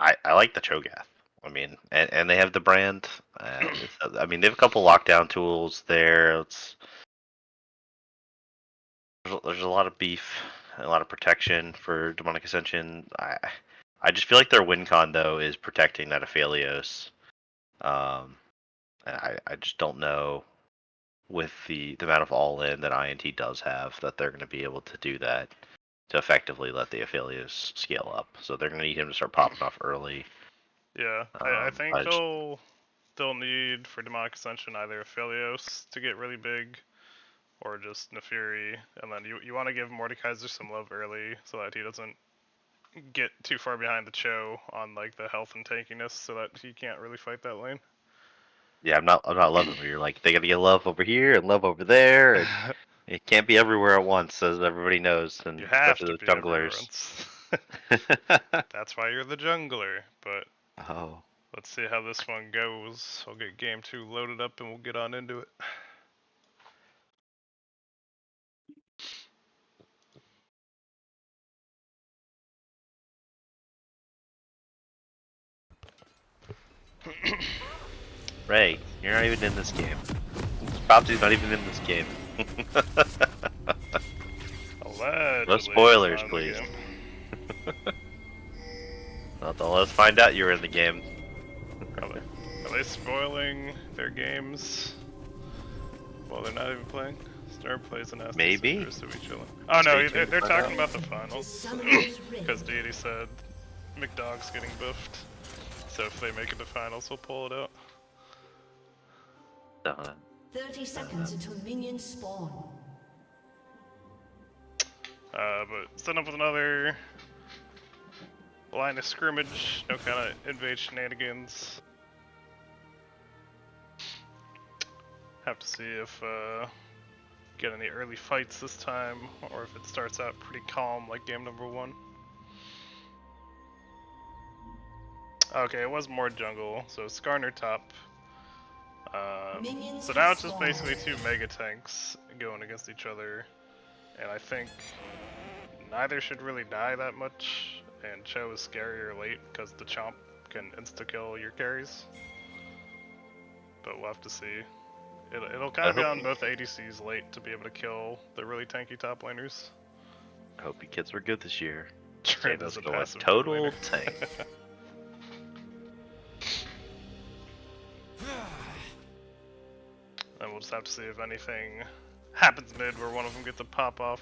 I like the Cho'Gath. I mean, and they have the brand. I mean, they have a couple lockdown tools there. There's a lot of beef, a lot of protection for Demonic Ascension. I just feel like their win con though is protecting that Aphelios. I just don't know with the amount of all in that INT does have that they're going to be able to do that to effectively let the Aphelios scale up. So they're going to need him to start popping off early. Yeah, I think just, they'll need for Demonic Ascension either Aphelios to get really big, or just Naafiri, and then you want to give Mordekaiser some love early so that he doesn't get too far behind the Cho on like the health and tankiness, so that he can't really fight that lane. yeah, I'm not loving where you're like they got to get love over here and love over there, and it can't be everywhere at once, as everybody knows, and You have especially to those be everywhere junglers. once. That's why you're the jungler, but Oh. let's see how this one goes. I'll get game 2 loaded up and we'll get on into it. Ray, you're not even in this game. Propsy's not even in this game. Allegedly, No spoilers, not in the please. game. Let's find out you're in the game. Are they spoiling their games while they're not even playing? Star plays an Ascension. Maybe. Oh no, Stay tuned they're to find talking out. about the finals. Because Deity said McDog's getting buffed. So if they make it to finals, we'll pull it out. 30 seconds until minions spawn. But setting up with another line of scrimmage, no kind of invade shenanigans. Have to see if get any early fights this time, or if it starts out pretty calm like game number 1. Okay, it was more jungle, so Skarner top. So now it's just basically 2 mega tanks going against each other, and I think neither should really die that much, and Cho is scarier late because the Chomp can insta-kill your carries. But we'll have to see. It'll kind of be on both ADCs late to be able to kill the really tanky top laners. I hope you kids were good this year. Trade as a go passive total laner. tank. And we'll just have to see if anything happens mid where one of them gets a pop off.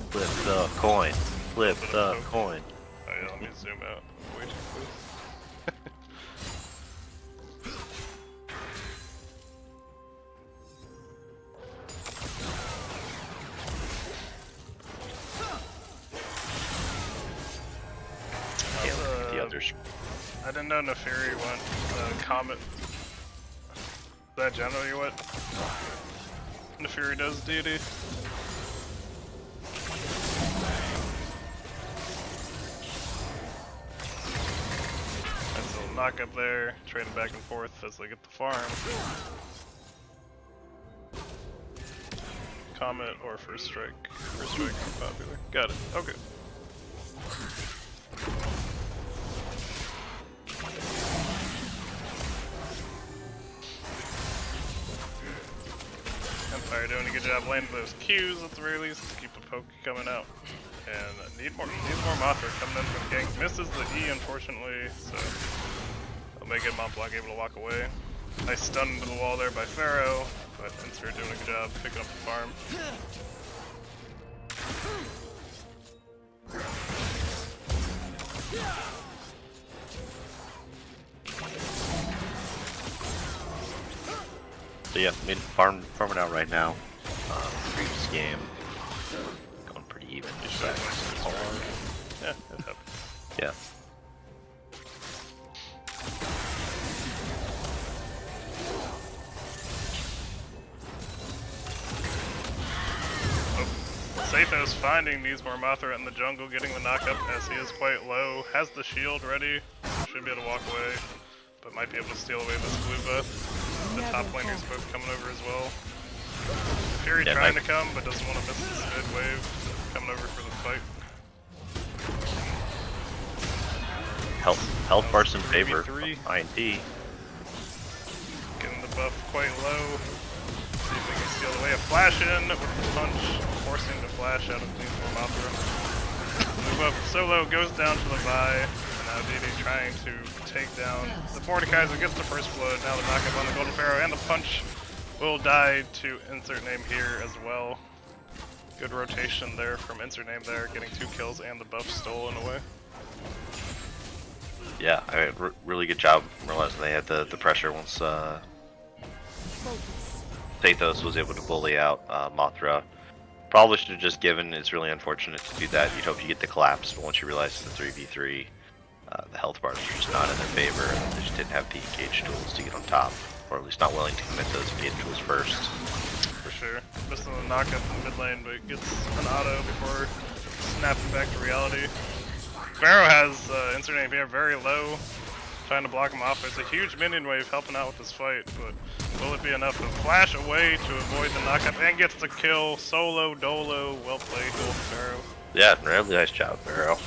Flip the coin. Flip the coin. Oh yeah, let me zoom out. I'm way too close. The others. I didn't know Naafiri went Comet. Is that generally what Naafiri does, Deity? Nice little knock up there, trading back and forth as they get the farm. Comet or First Strike. First Strike is popular. Got it. Okay. They're doing a good job landing those Qs at the very least to keep the poke coming out. And need more Mothra coming in for the gank. Misses the E, unfortunately, so that'll make it Mont Blanc able to walk away. Nice stun into the wall there by Pharaoh, but Insert doing a good job picking up the farm. So yeah, I mean, farming out right now. Previous game going pretty even. Yeah, it happens. Yeah. Satho's finding needs more Mothra in the jungle, getting the knockup as he is quite low. Has the shield ready, should be able to walk away, but might be able to steal away this blue buff. The top laner's both coming over as well. Fury trying to come, but doesn't want to miss this mid wave. Coming over for the fight. Health bars in favor of INT. Getting the buff quite low. See if we can steal away a flash in with the punch, forcing the flash out of Needs More Mothra. Move up solo, goes down to the Vi, and now DD trying to take down the Mordekaiser, gets the first blood, now the knockup on the Golden Pharaoh, and the punch will die to InzertNameThere as well. Good rotation there from InzertNameThere, getting 2 kills and the buff stolen away. Yeah, really good job realizing they had the pressure once Sathos was able to bully out Mothra. Probably should have just given. It's really unfortunate to do that. You'd hope you get the collapse, but once you realize it's a 3v3, the health bars are just not in their favor, and they just didn't have the engage tools to get on top, or at least not willing to commit those engage tools first. For sure. Missing the knockup in the mid lane, but gets an auto before snapping back to reality. Pharaoh has InzertNameThere very low, trying to block him off. There's a huge minion wave helping out with this fight, but will it be enough to flash away to avoid the knockup and gets the kill? Solo, Dolo, well played, Golden Pharaoh. Yeah, really nice job, Pharaoh.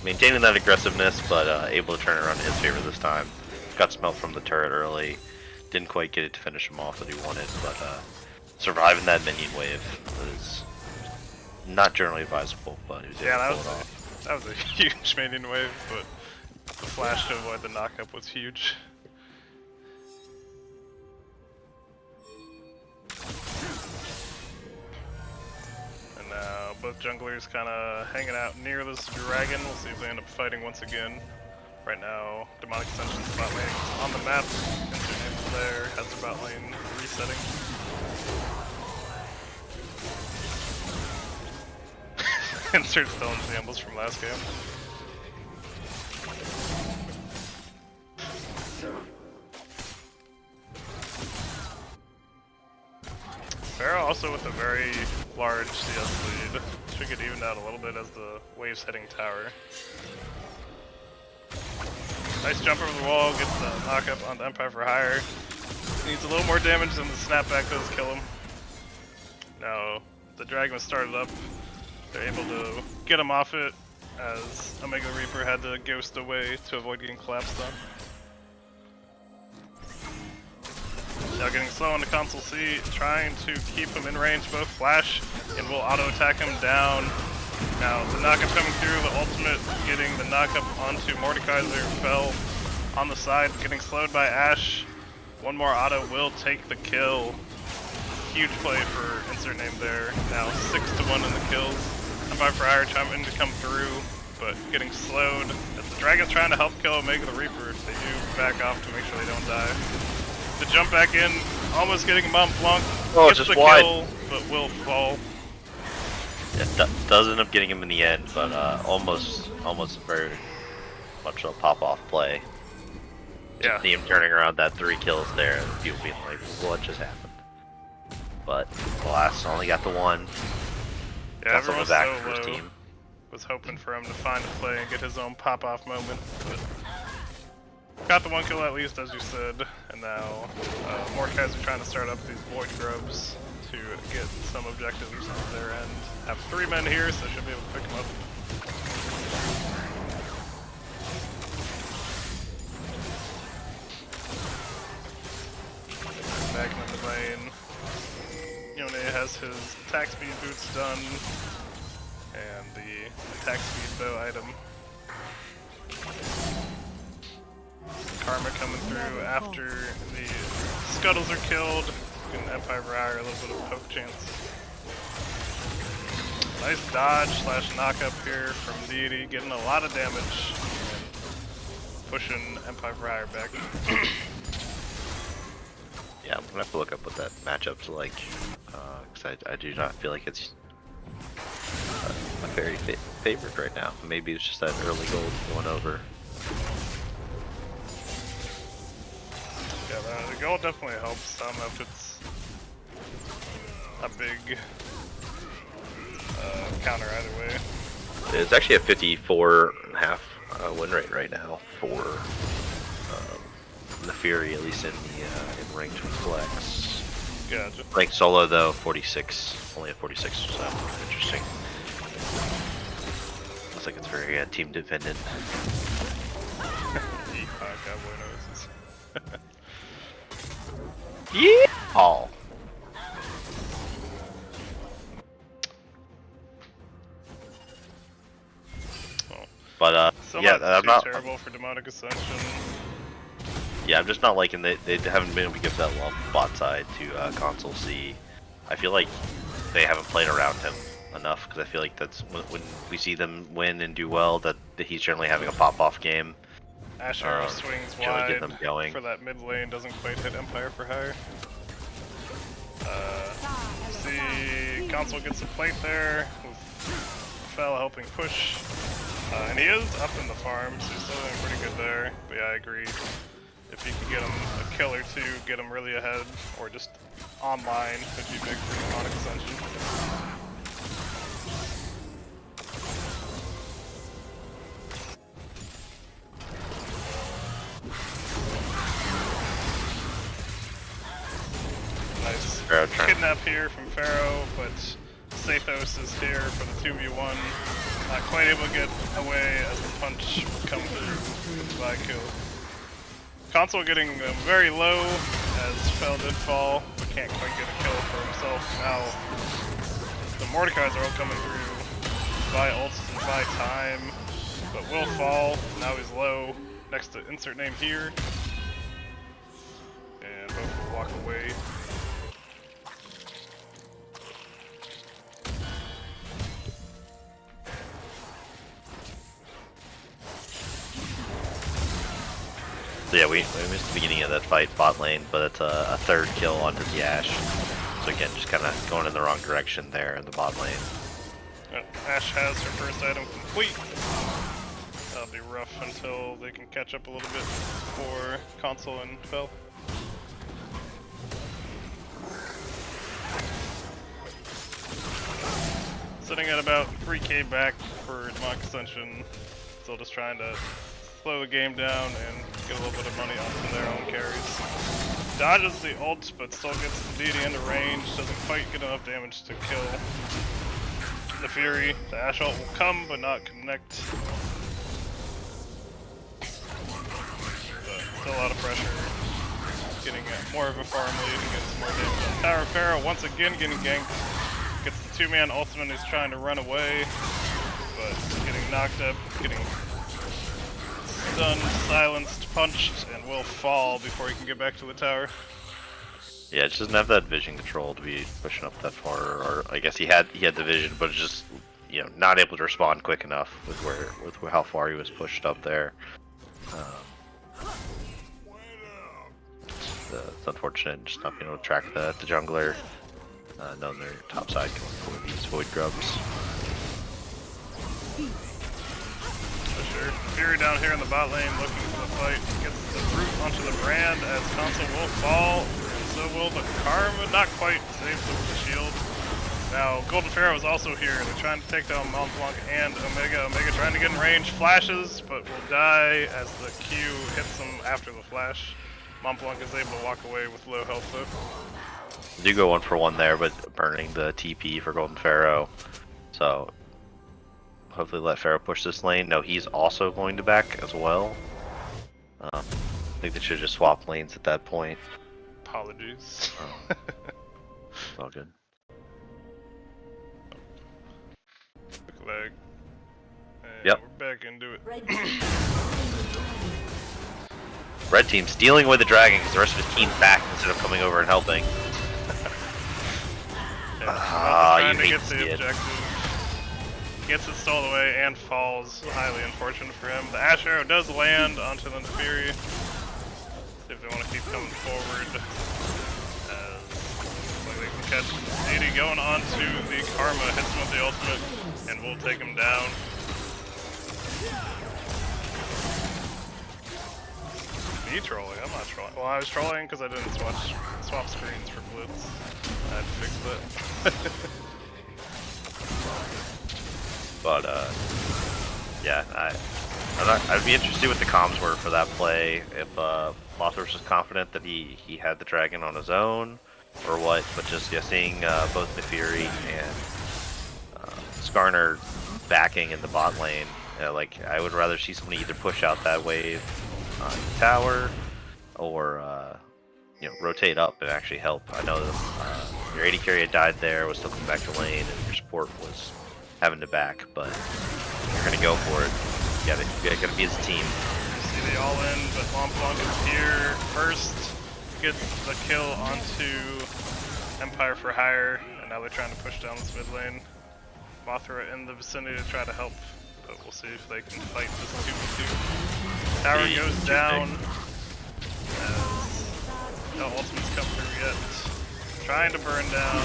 Maintaining that aggressiveness, but able to turn it around in his favor this time. Got smelt from the turret early. Didn't quite get it to finish him off that he wanted, but surviving that minion wave was not generally advisable, but he was able to pull it off. That was a huge minion wave, but the flash to avoid the knockup was huge. And now both junglers kind of hanging out near this dragon. We'll see if they end up fighting once again. Right now, Demonic Ascension's bot lane on the map. InzertNameThere there has their bot lane resetting. Insert still in shambles from last game. Pharaoh also with a very large CS lead. Should get evened out a little bit as the wave's hitting tower. Nice jump over the wall, gets the knockup on the Empire for Hire. Needs a little more damage than the snapback does kill him. Now, the dragon was started up. They're able to get him off it as Omega Reaper had to ghost away to avoid getting collapsed on. Now getting slow on the console C, trying to keep him in range, both flash and will auto attack him down. Now the knockup coming through, the ultimate getting the knockup onto Mordekaiser, fell on the side, getting slowed by Ashe. One more auto will take the kill. Huge play for InzertNameThere. Now 6-1 in the kills. Empire for Hire trying to come through, but getting slowed. As the dragon's trying to help kill Omega the Reaper, they do back off to make sure they don't die. The jump back in, almost getting Mont Blanc. Oh, gets just the wide. kill, but will fall. Yeah, does end up getting him in the end, but almost very much a pop-off play. Yeah. See him turning around that 3 kills there, and people being like, what just happened? But alas, only got the 1. Yeah, Got some everyone of back was for so his low. team. Was hoping for him to find a play and get his own pop-off moment, but got the 1 kill at least, as you said. And now Mordekaiser trying to start up these Void Grubs to get some objectives on their end. Have 3 men here, so should be able to pick them up. Back in the lane. Yone has his attack speed boots done, and the attack speed bow item. Karma coming through after the scuttles are killed. Getting Empire Briar a little bit of a poke chance. Nice dodge slash knock up here from Deity, getting a lot of damage and pushing Empire Briar back. Yeah, I'm gonna have to look up what that matchup's like, because I do not feel like it's my very favorite right now. Maybe it's just that early gold going over. Yeah, the gold definitely helps. I don't know if it's a big counter either way. It's actually a 54.5 win rate right now for the Fury, at least in the in ranked flex. Gotcha. Ranked solo though, 46, only at 46%. Interesting. Looks like it's very team dependent. Yeah. Oh. But so yeah, not I'm too not terrible for Demonic Ascension. Yeah, I'm just not liking they haven't been able to give that love bot side to console C. I feel like they haven't played around him enough, because I feel like that's when we see them win and do well, that he's generally having a pop-off game. Asher swings generally wide get them going. for that mid lane, doesn't quite hit Empire for hire. See, console gets a plate there, with Fel helping push. And he is up in the farm, so he's still doing pretty good there. But yeah, I agree. If you could get him a kill or two, get him really ahead, or just online, would be big for Demonic Ascension. Nice kidnap here from Pharaoh, but Sathos is here for the 2v1. Not quite able to get away as the punch would come through with by kill. Console getting very low as Fel did fall, but can't quite get a kill for himself. Now the Mordekai's are all coming through by ults and by time, but will fall. Now he's low next to InzertNameThere, and both will walk away. So yeah, we missed the beginning of that fight bot lane, but it's a third kill onto the Ashe. So again, just kind of going in the wrong direction there in the bot lane. Ashe has her first item complete. That'll be rough until they can catch up a little bit for console and Fel. Sitting at about 3k back for Demonic Ascension. Still just trying to slow the game down and get a little bit of money onto their own carries. Dodges the ult, but still gets the deity into range. Doesn't quite get enough damage to kill the Fury. The Ashe ult will come, but not connect. But still a lot of pressure. Getting more of a farm lead and getting some more damage on Tower. Pharaoh once again getting ganked. Gets the two-man ultimate, he's trying to run away, but getting knocked up, getting stunned, silenced, punched, and will fall before he can get back to the tower. Yeah, it just doesn't have that vision control to be pushing up that far, or I guess he had the vision, but just not able to respond quick enough with how far he was pushed up there. It's unfortunate just not being able to track the jungler. Knowing their top side going for these void grubs. For sure. Fury down here in the bot lane looking for the fight. Gets the root onto the brand as console will fall. And so will the Karma. Not quite saves them with the shield. Now Golden Pharaoh is also here. They're trying to take down Mont Blanc and Omega. Omega trying to get in range. Flashes, but will die as the Q hits him after the flash. Mont Blanc is able to walk away with low health though. Do go 1-for-1 there, but burning the TP for Golden Pharaoh. So hopefully let Pharaoh push this lane. No, he's also going to back as well. I think they should just swap lanes at that point. Apologies. It's all good. Yep. We're back into it. Red team. Red team stealing away the dragon because the rest of his team's back instead of coming over and helping. Trying you to hate get to the see it. objective. Gets it stolen away and falls. Highly unfortunate for him. The Ash Arrow does land onto the Fury. See if they want to keep coming forward. Looks like they can catch Deity going on to the Karma. Hits him with the ultimate and will take him down. Me trolling? I'm not trolling. Well, I was trolling because I didn't swap screens for Blitz. I had to fix that. But yeah, I'd be interested what the comms were for that play. If Lothros was confident that he had the dragon on his own, or what. But just seeing both Nefiri and Skarner backing in the bot lane, like I would rather see somebody either push out that wave on the tower, or rotate up and actually help. I know that your AD carry had died there, was still coming back to lane, and your support was having to back, but you're gonna go for it. You gotta be as a team. See the all in, but Montblanc is here first. Gets the kill onto Empire for Hire, and now they're trying to push down this mid lane. Mothra in the vicinity to try to help, but we'll see if they can fight this 2v2. Tower goes down. No ultimates come through yet. Trying to burn down.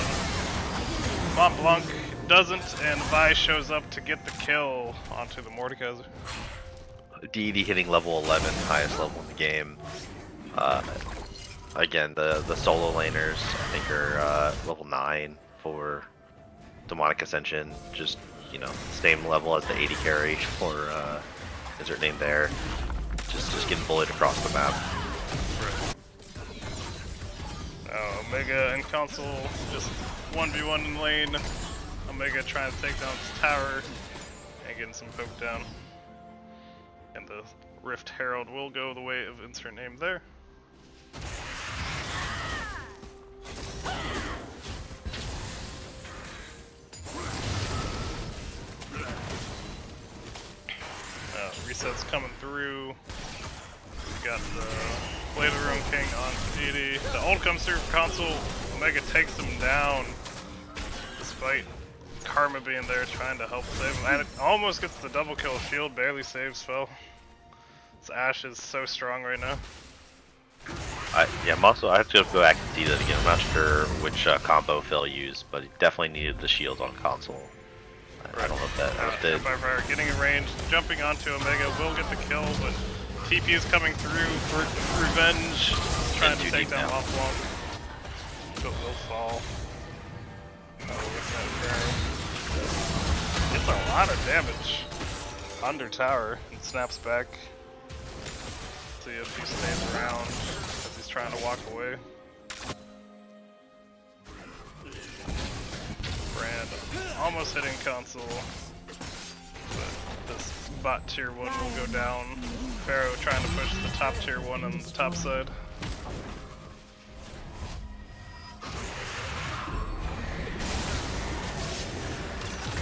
Montblanc doesn't, and Vi shows up to get the kill onto the Mordekaiser. Deity hitting level 11, highest level in the game. Again, the solo laners I think are level 9 for Demonic Ascension. Just same level as the 80 carry for InzertNameThere. Just getting bullied across the map. Omega and Console just 1v1 in lane. Omega trying to take down this tower and getting some poke down. And the Rift Herald will go the way of InzertNameThere. Resets coming through. We got the Blade of the Room King on Deity. The ult comes through for Console. Omega takes him down despite Karma being there trying to help save him. And it almost gets the double kill. Shield barely saves Phil. This Ashe is so strong right now. I have to go back and see that again. I'm not sure which combo Phil used, but he definitely needed the shield on Console. I don't know if that Empire getting in range, jumping onto Omega will get the kill, but TP is coming through for revenge, trying to take down Montblanc. But will fall. Oh, with that arrow. It's a lot of damage under tower and snaps back. See if he stays around as he's trying to walk away. Brand almost hitting Console, but this bot tier 1 will go down. Pharaoh trying to push the top tier 1 on the top side.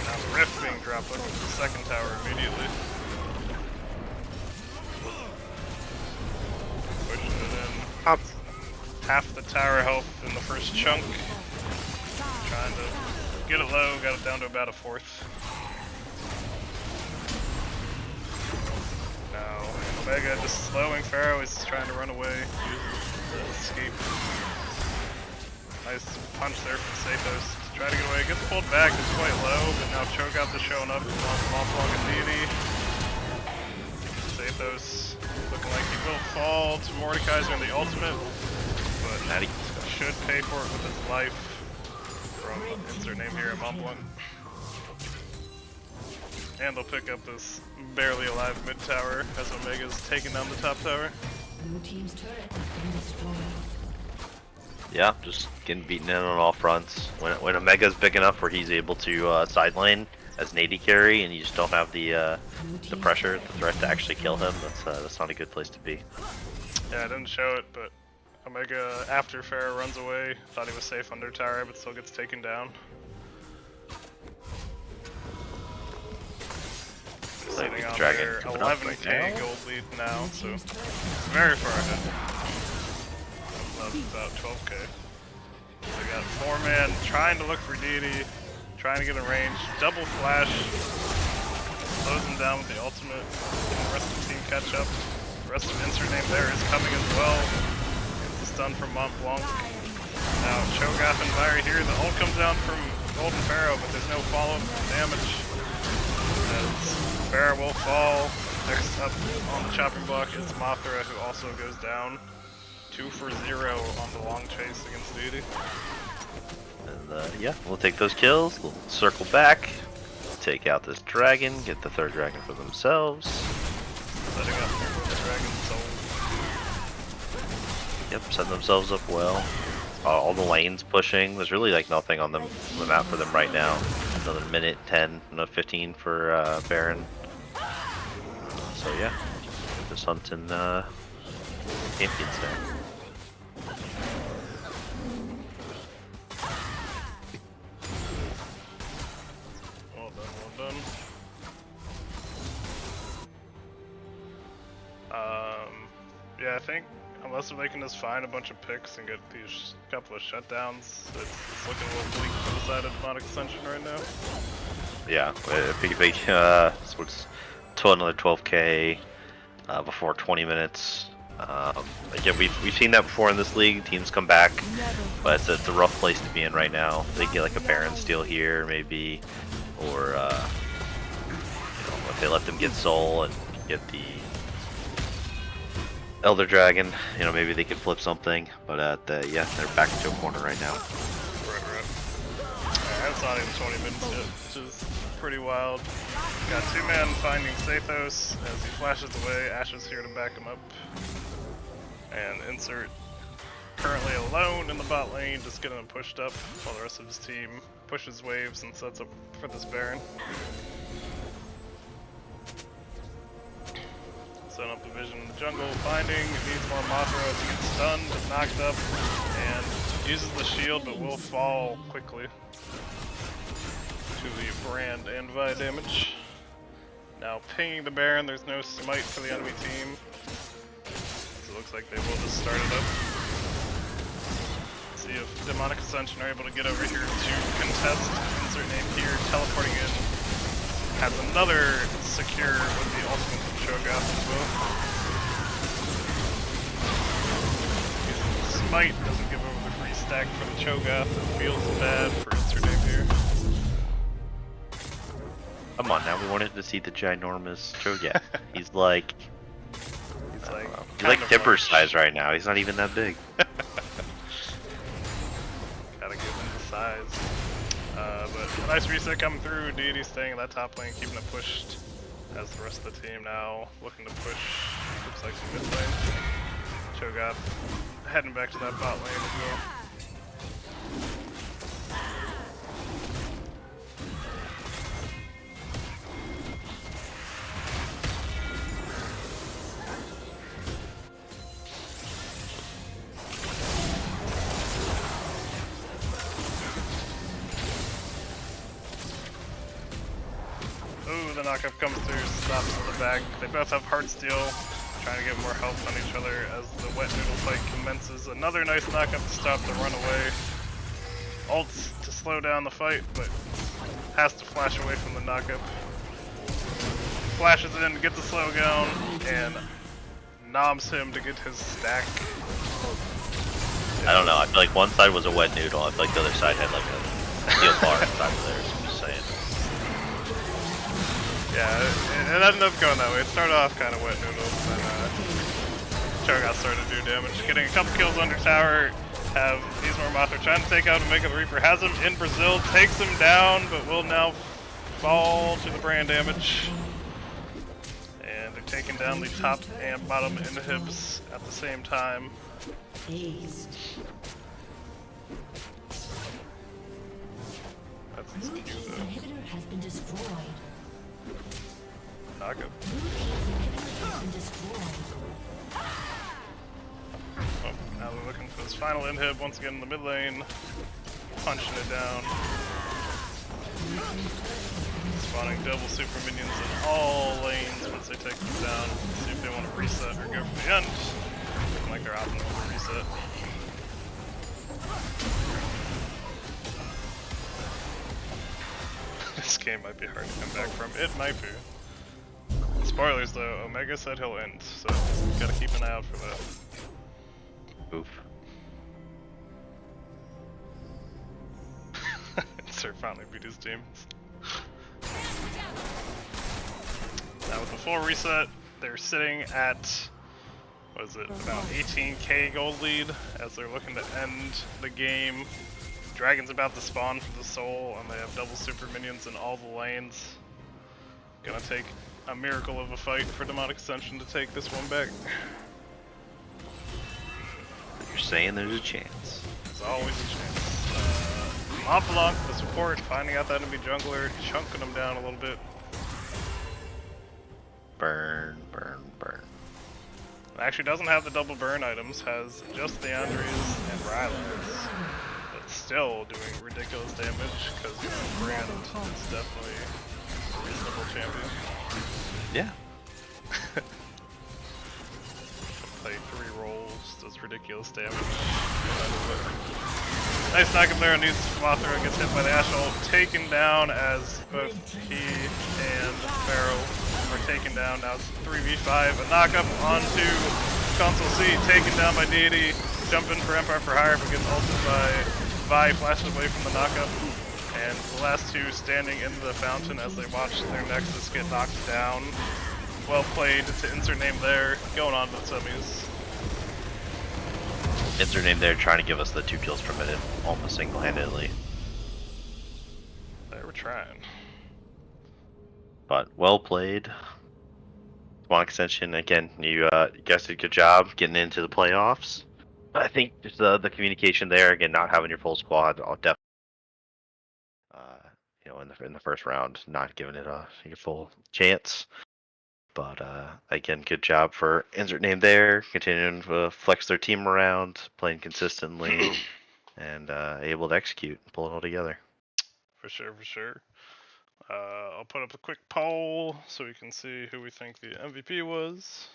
Now the Rift being dropped, look at the second tower immediately. Pushing it in. Half the tower health in the first chunk. Trying to get it low, got it down to about a fourth. Now, Omega just slowing Pharaoh, he's just trying to run away, uses the escape. Nice punch there from Sathos to try to get away. Gets pulled back, it's quite low, but now Cho'Gath is showing up. Montblanc and Deity. Sathos looking like he will fall to Mordekaiser in the ultimate, but should pay for it with his life. From InzertNameThere at Montblanc. And they'll pick up this barely alive mid tower as Omega's taking down the top tower. Blue team's turret has been destroyed. Yeah, just getting beaten in on all fronts. When Omega's big enough where he's able to side lane as an AD carry, and you just don't have the pressure, the threat to actually kill him, that's not a good place to be. Yeah, I didn't show it, but Omega, after Pharaoh runs away, thought he was safe under tower, but still gets taken down. Like, sitting on Dragon their coming up 11k right now. gold lead now, Blue so team's turret it's very far ahead. Up about 12k. They got 4-man trying to look for deity, trying to get a range, double flash, slows him down with the ultimate, and the rest of the team catch up. The rest of InzertNameThere is coming as well. Gets the stun from Mont Blanc. Now Cho'Gath and Viri here, the ult comes down from Golden Pharaoh, but there's no follow-up damage. As Pharaoh will fall. Next up on the chopping block is Mothra, who also goes down. 2 for 0 on the long chase against Deity. And yeah, we'll take those kills. We'll circle back, take out this dragon, get the third dragon for themselves. Setting up for the Dragon Soul. Yep, setting themselves up well. All the lanes pushing. There's really like nothing on the map for them right now. Another minute 10, another 15 for Baron. So yeah, just hunting champions there. Well done, well done. Yeah, I think unless they can just find a bunch of picks and get these couple of shutdowns, it's looking a little bleak for the side of Demonic Ascension right now. Yeah, I think they so it's another 12k before 20 minutes. Again, we've seen that before in this league. Teams come back, but it's a rough place to be in right now. They get like a Baron steal here, maybe, or you know, if they let them get Soul and get the Elder Dragon, you know, maybe they could flip something. But yeah, they're back into a corner right now. Right. That's not even 20 minutes yet, which is pretty wild. Got 2-man finding Sathos as he flashes away. Ashe is here to back him up. And Insert currently alone in the bot lane, just getting him pushed up while the rest of his team pushes waves and sets up for this Baron. Setting up the vision in the jungle, finding, needs more Mothra as he gets stunned, knocked up, and uses the shield but will fall quickly to the brand and Vi damage. Now pinging the Baron, there's no smite for the enemy team. So it looks like they will just start it up. See if Demonic Ascension are able to get over here to contest. InzertNameThere teleporting in. Has another secure with the ultimate from Cho'Gath as well. Using the smite, doesn't give over the free stack from Cho'Gath. It feels bad for InzertNameThere. Come on now, we wanted to see the ginormous Cho'Gath. He's like he's like Dipper size right now. He's not even that big. Gotta give him the size. But nice reset coming through. Deity staying in that top lane, keeping it pushed. As the rest of the team now looking to push. Looks like some mid lane. Cho'Gath heading back to that bot lane as well. Ooh, the knockup comes through, stops in the back. They both have Heartsteel, trying to get more health on each other as the wet noodle fight commences. Another nice knockup to stop the runaway. Ults to slow down the fight, but has to flash away from the knockup. Flashes in, gets the slow down, and knobs him to get his stack. I don't know, I feel like one side was a wet noodle. I feel like the other side had like a steel bar inside of theirs. I'm just saying. Yeah, it ended up going that way. It started off kind of wet noodles, and Cho'Gath started to do damage. Getting a couple kills under tower, have these more Mothra trying to take out Omega the Reaper. Has him in Brazil, takes him down, but will now fall to the brand damage. And they're taking down the top and bottom inhibs at the same time. Ace. That's Blue cute team's though. inhibitor has been destroyed. Knockup. Blue team's inhibitor has been destroyed. Oh, now they're looking for this final inhib once again in the mid lane. Punching it down. Blue team's turret has been destroyed. spawning double super minions in all lanes once they take them down. See if they want to reset or go for the end. Looking like they're opting for the reset. This game might be hard to come back from. It might be. Spoilers though, Omega said he'll end, so gotta keep an eye out for that. Oof. Insert finally beat his demons. Now with the full reset, they're sitting at, what is it, about 18k gold lead as they're looking to end the game. Dragon's about to spawn for the soul, and they have double super minions in all the lanes. Gonna take a miracle of a fight for Demonic Ascension to take this one back. You're saying there's a chance. There's always a chance. Montblanc, the support, finding out that enemy jungler, chunking them down a little bit. Burn, burn, burn. Actually doesn't have the double burn items, has just the Andres and Rylance. But still doing ridiculous damage, because Brand is definitely a reasonable champion. Yeah. Play 3 rolls, does ridiculous damage. Nice knockup there on Needs Mothra, gets hit by the Ash ult, taken down as both he and Pharaoh are taken down. Now it's 3v5, a knockup onto Console C, taken down by Deity, jumping for Empire for Hire, but gets ulted by Vi, flashes away from the knockup. And the last two standing in the fountain as they watch their Nexus get knocked down. Well played to InzertNameThere, going on to the semis. InzertNameThere trying to give us the 2 kills per minute almost single-handedly. They were trying. But well played. Demonic Ascension, again, you guys did a good job getting into the playoffs. I think just the communication there, again, not having your full squad, I'll definitely, in the first round, not giving it your full chance. But again, good job for InzertNameThere, continuing to flex their team around, playing consistently, and able to execute and pull it all together. For sure, for sure. I'll put up a quick poll so we can see who we think the MVP was.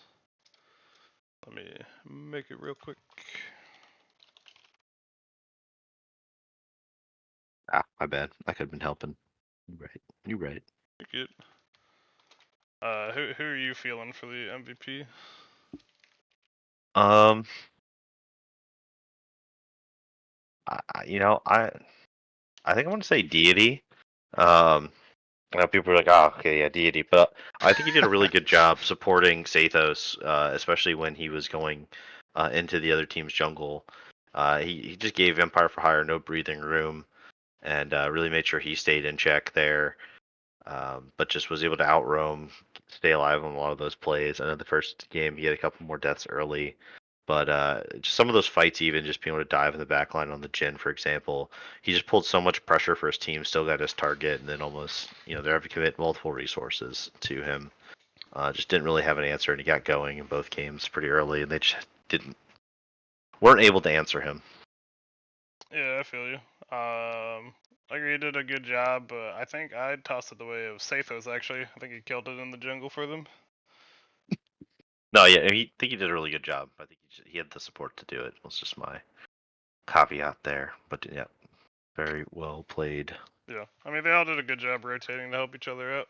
Let me make it real quick. Ah, my bad. I could have been helping. You right. Good. Who are you feeling for the MVP? I think I want to say Deity. I know people are like, oh, okay, yeah, Deity, but I think he did a really good job supporting Sathos, especially when he was going into the other team's jungle. He just gave Empire for Hire no breathing room, and really made sure he stayed in check there. But just was able to outroam, stay alive on a lot of those plays. I know the first game he had a couple more deaths early, but just some of those fights, even just being able to dive in the backline on the Jhin, for example, he just pulled so much pressure for his team, still got his target, and then almost, they're having to commit multiple resources to him. Just didn't really have an answer, and he got going in both games pretty early, and they just weren't able to answer him. Yeah, I feel you. I agree he did a good job, but I think I'd toss it the way of Sathos, actually. I think he killed it in the jungle for them. No, yeah, I think he did a really good job. I think he had the support to do it. Was just my caveat there, but yeah, very well played. Yeah, I mean, they all did a good job rotating to help each other out.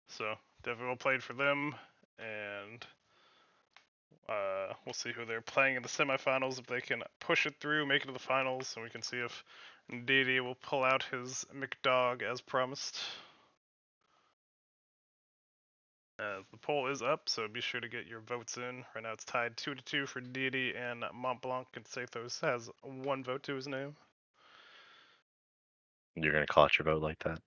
So, definitely well played for them, and we'll see who they're playing in the semifinals, if they can push it through, make it to the finals, and we can see if Deity will pull out his McDog as promised. The poll is up, so be sure to get your votes in. Right now it's tied 2-2 for Deity, and Montblanc and Sathos has 1 vote to his name. You're gonna clutch your vote like that?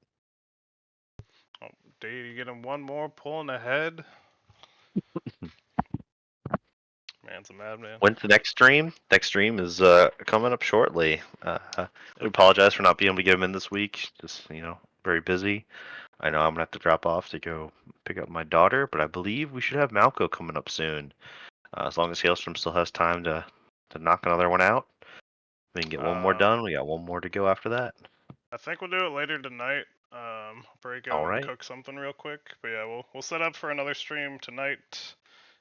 Oh, Deity getting 1 more, pulling ahead. Man's a madman. When's the next stream? Next stream is coming up shortly. We apologize for not being able to get him in this week. Just very busy. I know I'm gonna have to drop off to go pick up my daughter, but I believe we should have Malco coming up soon. As long as Hailstorm still has time to knock another one out, we can get one more done. We got one more to go after that. I think we'll do it later tonight. Break All out and right. cook something real quick. But yeah, we'll set up for another stream tonight,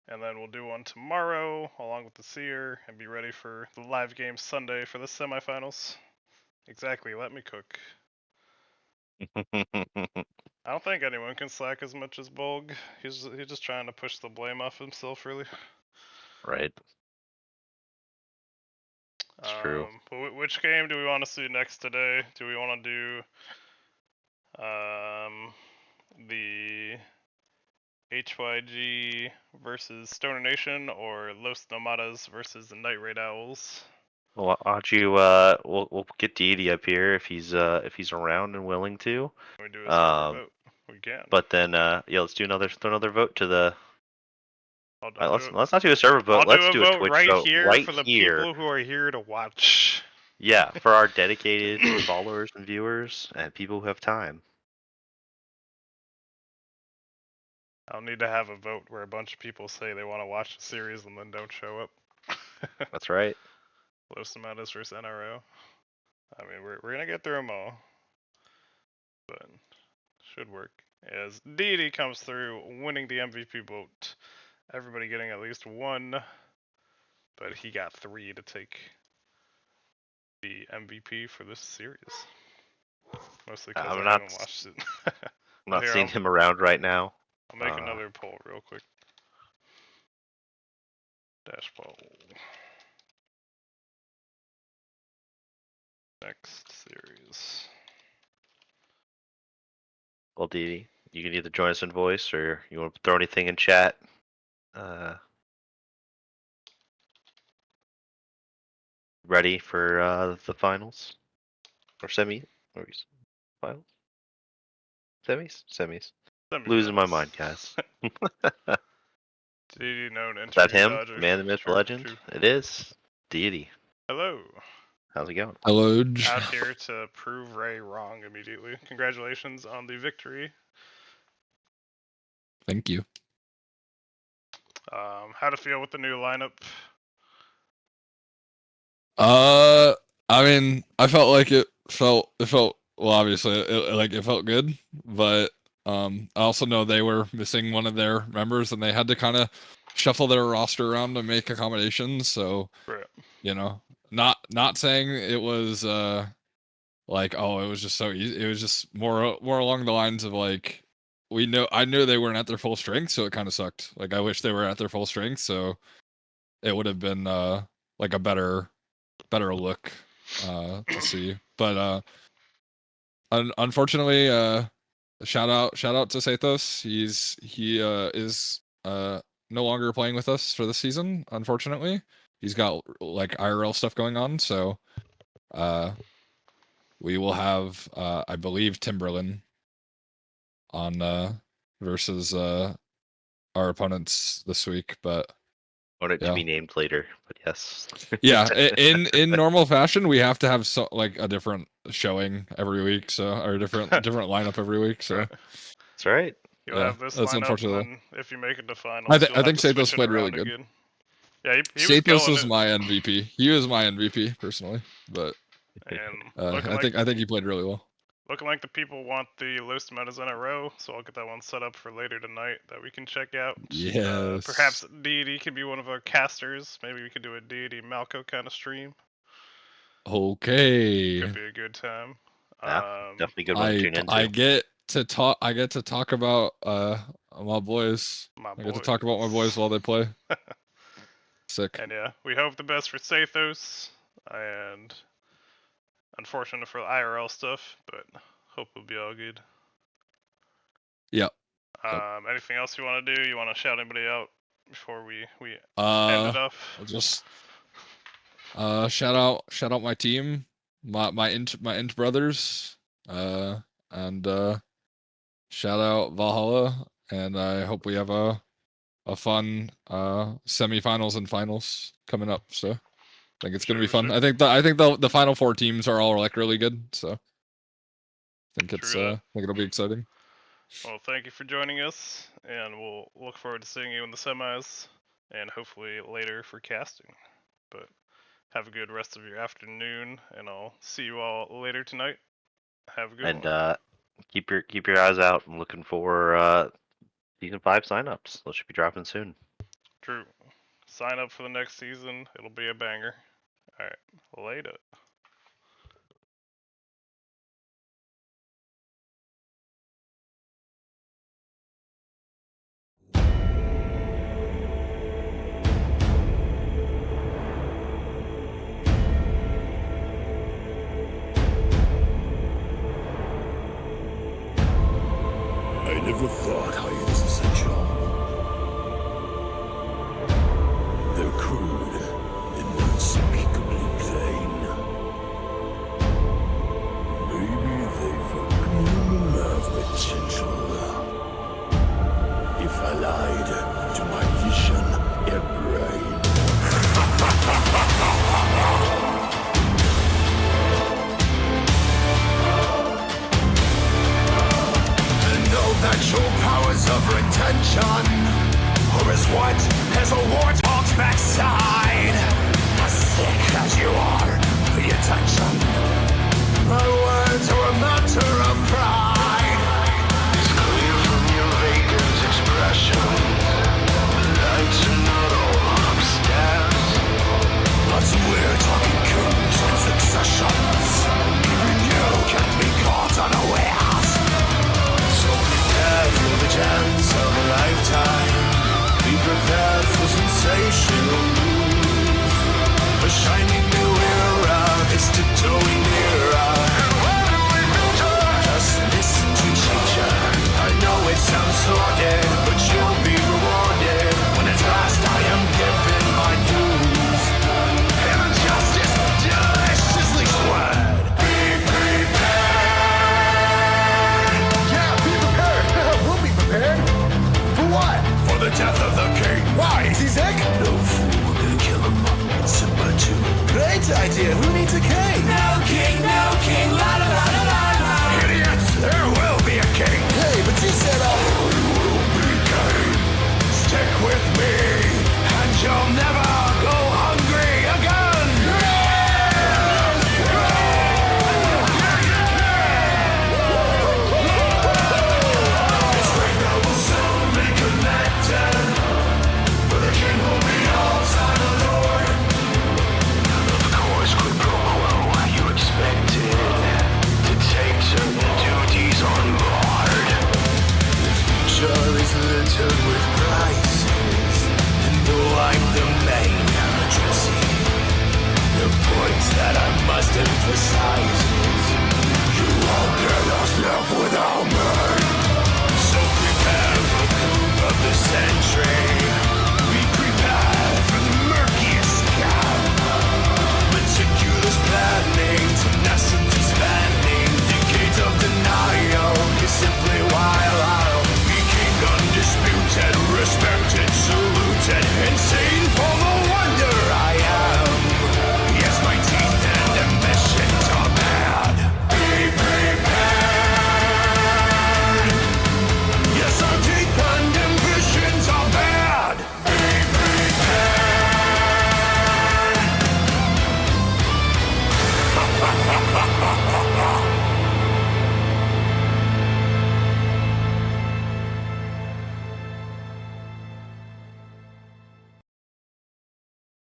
and then we'll do one tomorrow along with the Seer, and be ready for the live game Sunday for the semifinals. Exactly. Let me cook. I don't think anyone can slack as much as Bolg. He's just trying to push the blame off himself, really. Right. It's true. But which game do we want to see next today? Do we want to do the HYG versus Stoner Nation or Los Nomadas versus the Night Raid Owls? Well, why don't you we'll get Deity up here if he's around and willing to. Can we do a server vote? We can. But then yeah, let's do another vote to the. I'll do Let's not do a server vote. I'll Let's do a do a vote Twitch right vote here right for the here. people who are here to watch. Yeah, for our dedicated followers and viewers and people who have time. I'll need to have a vote where a bunch of people say they want to watch the series and then don't show up. That's right. Los Nomadas versus NRO. I mean, we're gonna get through them all, but should work. As Deity comes through, winning the MVP vote. Everybody getting at least one, but he got 3 to take the MVP for this series. Mostly because I haven't watched it. I'm not Here, seeing him around right now. I'll make another poll real quick. Dash poll. Next series. Well, Dee, you can either join us in voice or you want to throw anything in chat. Ready for the finals or semi or finals? Semis. Losing my mind, guys. Deity known Is that interview him? dodger. Man, the myth, the legend. True. It is Deity. Hello. How's it going? Hello. Out here to prove Ray wrong immediately. Congratulations on the victory. Thank you. How to feel with the new lineup? I mean, I felt like it felt well. Obviously, it felt good, but I also know they were missing one of their members, and they had to kind of shuffle their roster around to make accommodations. So, Right. you know, not saying it was like, oh, it was just so easy. It was just more along the lines of like, I knew they weren't at their full strength, so it kind of sucked. Like, I wish they were at their full strength, so it would have been like a better look to see. But unfortunately, shout out to Sathos. He is no longer playing with us for this season. Unfortunately, he's got like IRL stuff going on, so we will have I believe Timberland on versus our opponents this week, but I want it to yeah. be named later, but yes. Yeah, in normal fashion, we have to have like a different showing every week, so or a different lineup every week. So Right. That's right. You'll Yeah, have this that's lineup, unfortunate. and then if you make it to finals, you'll I have think to switch Sathos it played really around good. again. Yeah, he was Sathos killing was it. my MVP. He was my MVP personally, but And I think he played really well. looking like the people want the Los Metas in a row, so I'll get that one set up for later tonight that we can check out. Yes. Perhaps Deity could be one of our casters. Maybe we could do a Deity Malco kind of stream. Okay. Could be a good time. Yeah, definitely good one to tune into. I get to talk about my boys. I get to talk about my boys while they play. Sick. And yeah, we hope the best for Sathos, and unfortunate for the IRL stuff, but hope it'll be all good. Yep. Anything else you want to do? You want to shout anybody out before we end it off? I'll just shout out my team, my int brothers, and shout out Valhalla, and I hope we have a fun semifinals and finals coming up. So I think it's gonna be fun. I think the final 4 teams are all like really good. So I think it'll be exciting. Well, thank you for joining us, and we'll look forward to seeing you in the semis, and hopefully later for casting. But have a good rest of your afternoon, and I'll see you all later tonight. Have a good one. And keep your eyes out. I'm looking for season 5 signups. Those should be dropping soon. True. Sign up for the next season. It'll be a banger. Alright, later. I never thought I'd this essential. They're crude and unspeakably plain. Maybe they've a gleam of potential. If I lied to my vision and brain. That your powers of retention are as what as a warthog's backside. As sick as you are, pay attention. My words are a matter of pride. It's clear from your vacant expression. The lights are not all upstairs, but we're talking coups and successions. Even you can't be caught unawares. For the chance of a lifetime, be prepared for sensational news. A shining new era is tiptoeing nearer. Just listen to nature. I know it sounds sordid, but you'll be rewarded when at last I am given my dues. And justice deliciously squared. Be prepared. For what? For the death of the king. Why? Is he sick? No fool, we're gonna kill him. Simba too. Great idea. Who needs a king? No king, la la la la la. Idiots, there will be a king. Hey, but you said there will be king. Stick with me, and you'll never go hungry again. Is littered with prices, and though I'm the main addressee, the point that I must emphasize is you won't get us left without me.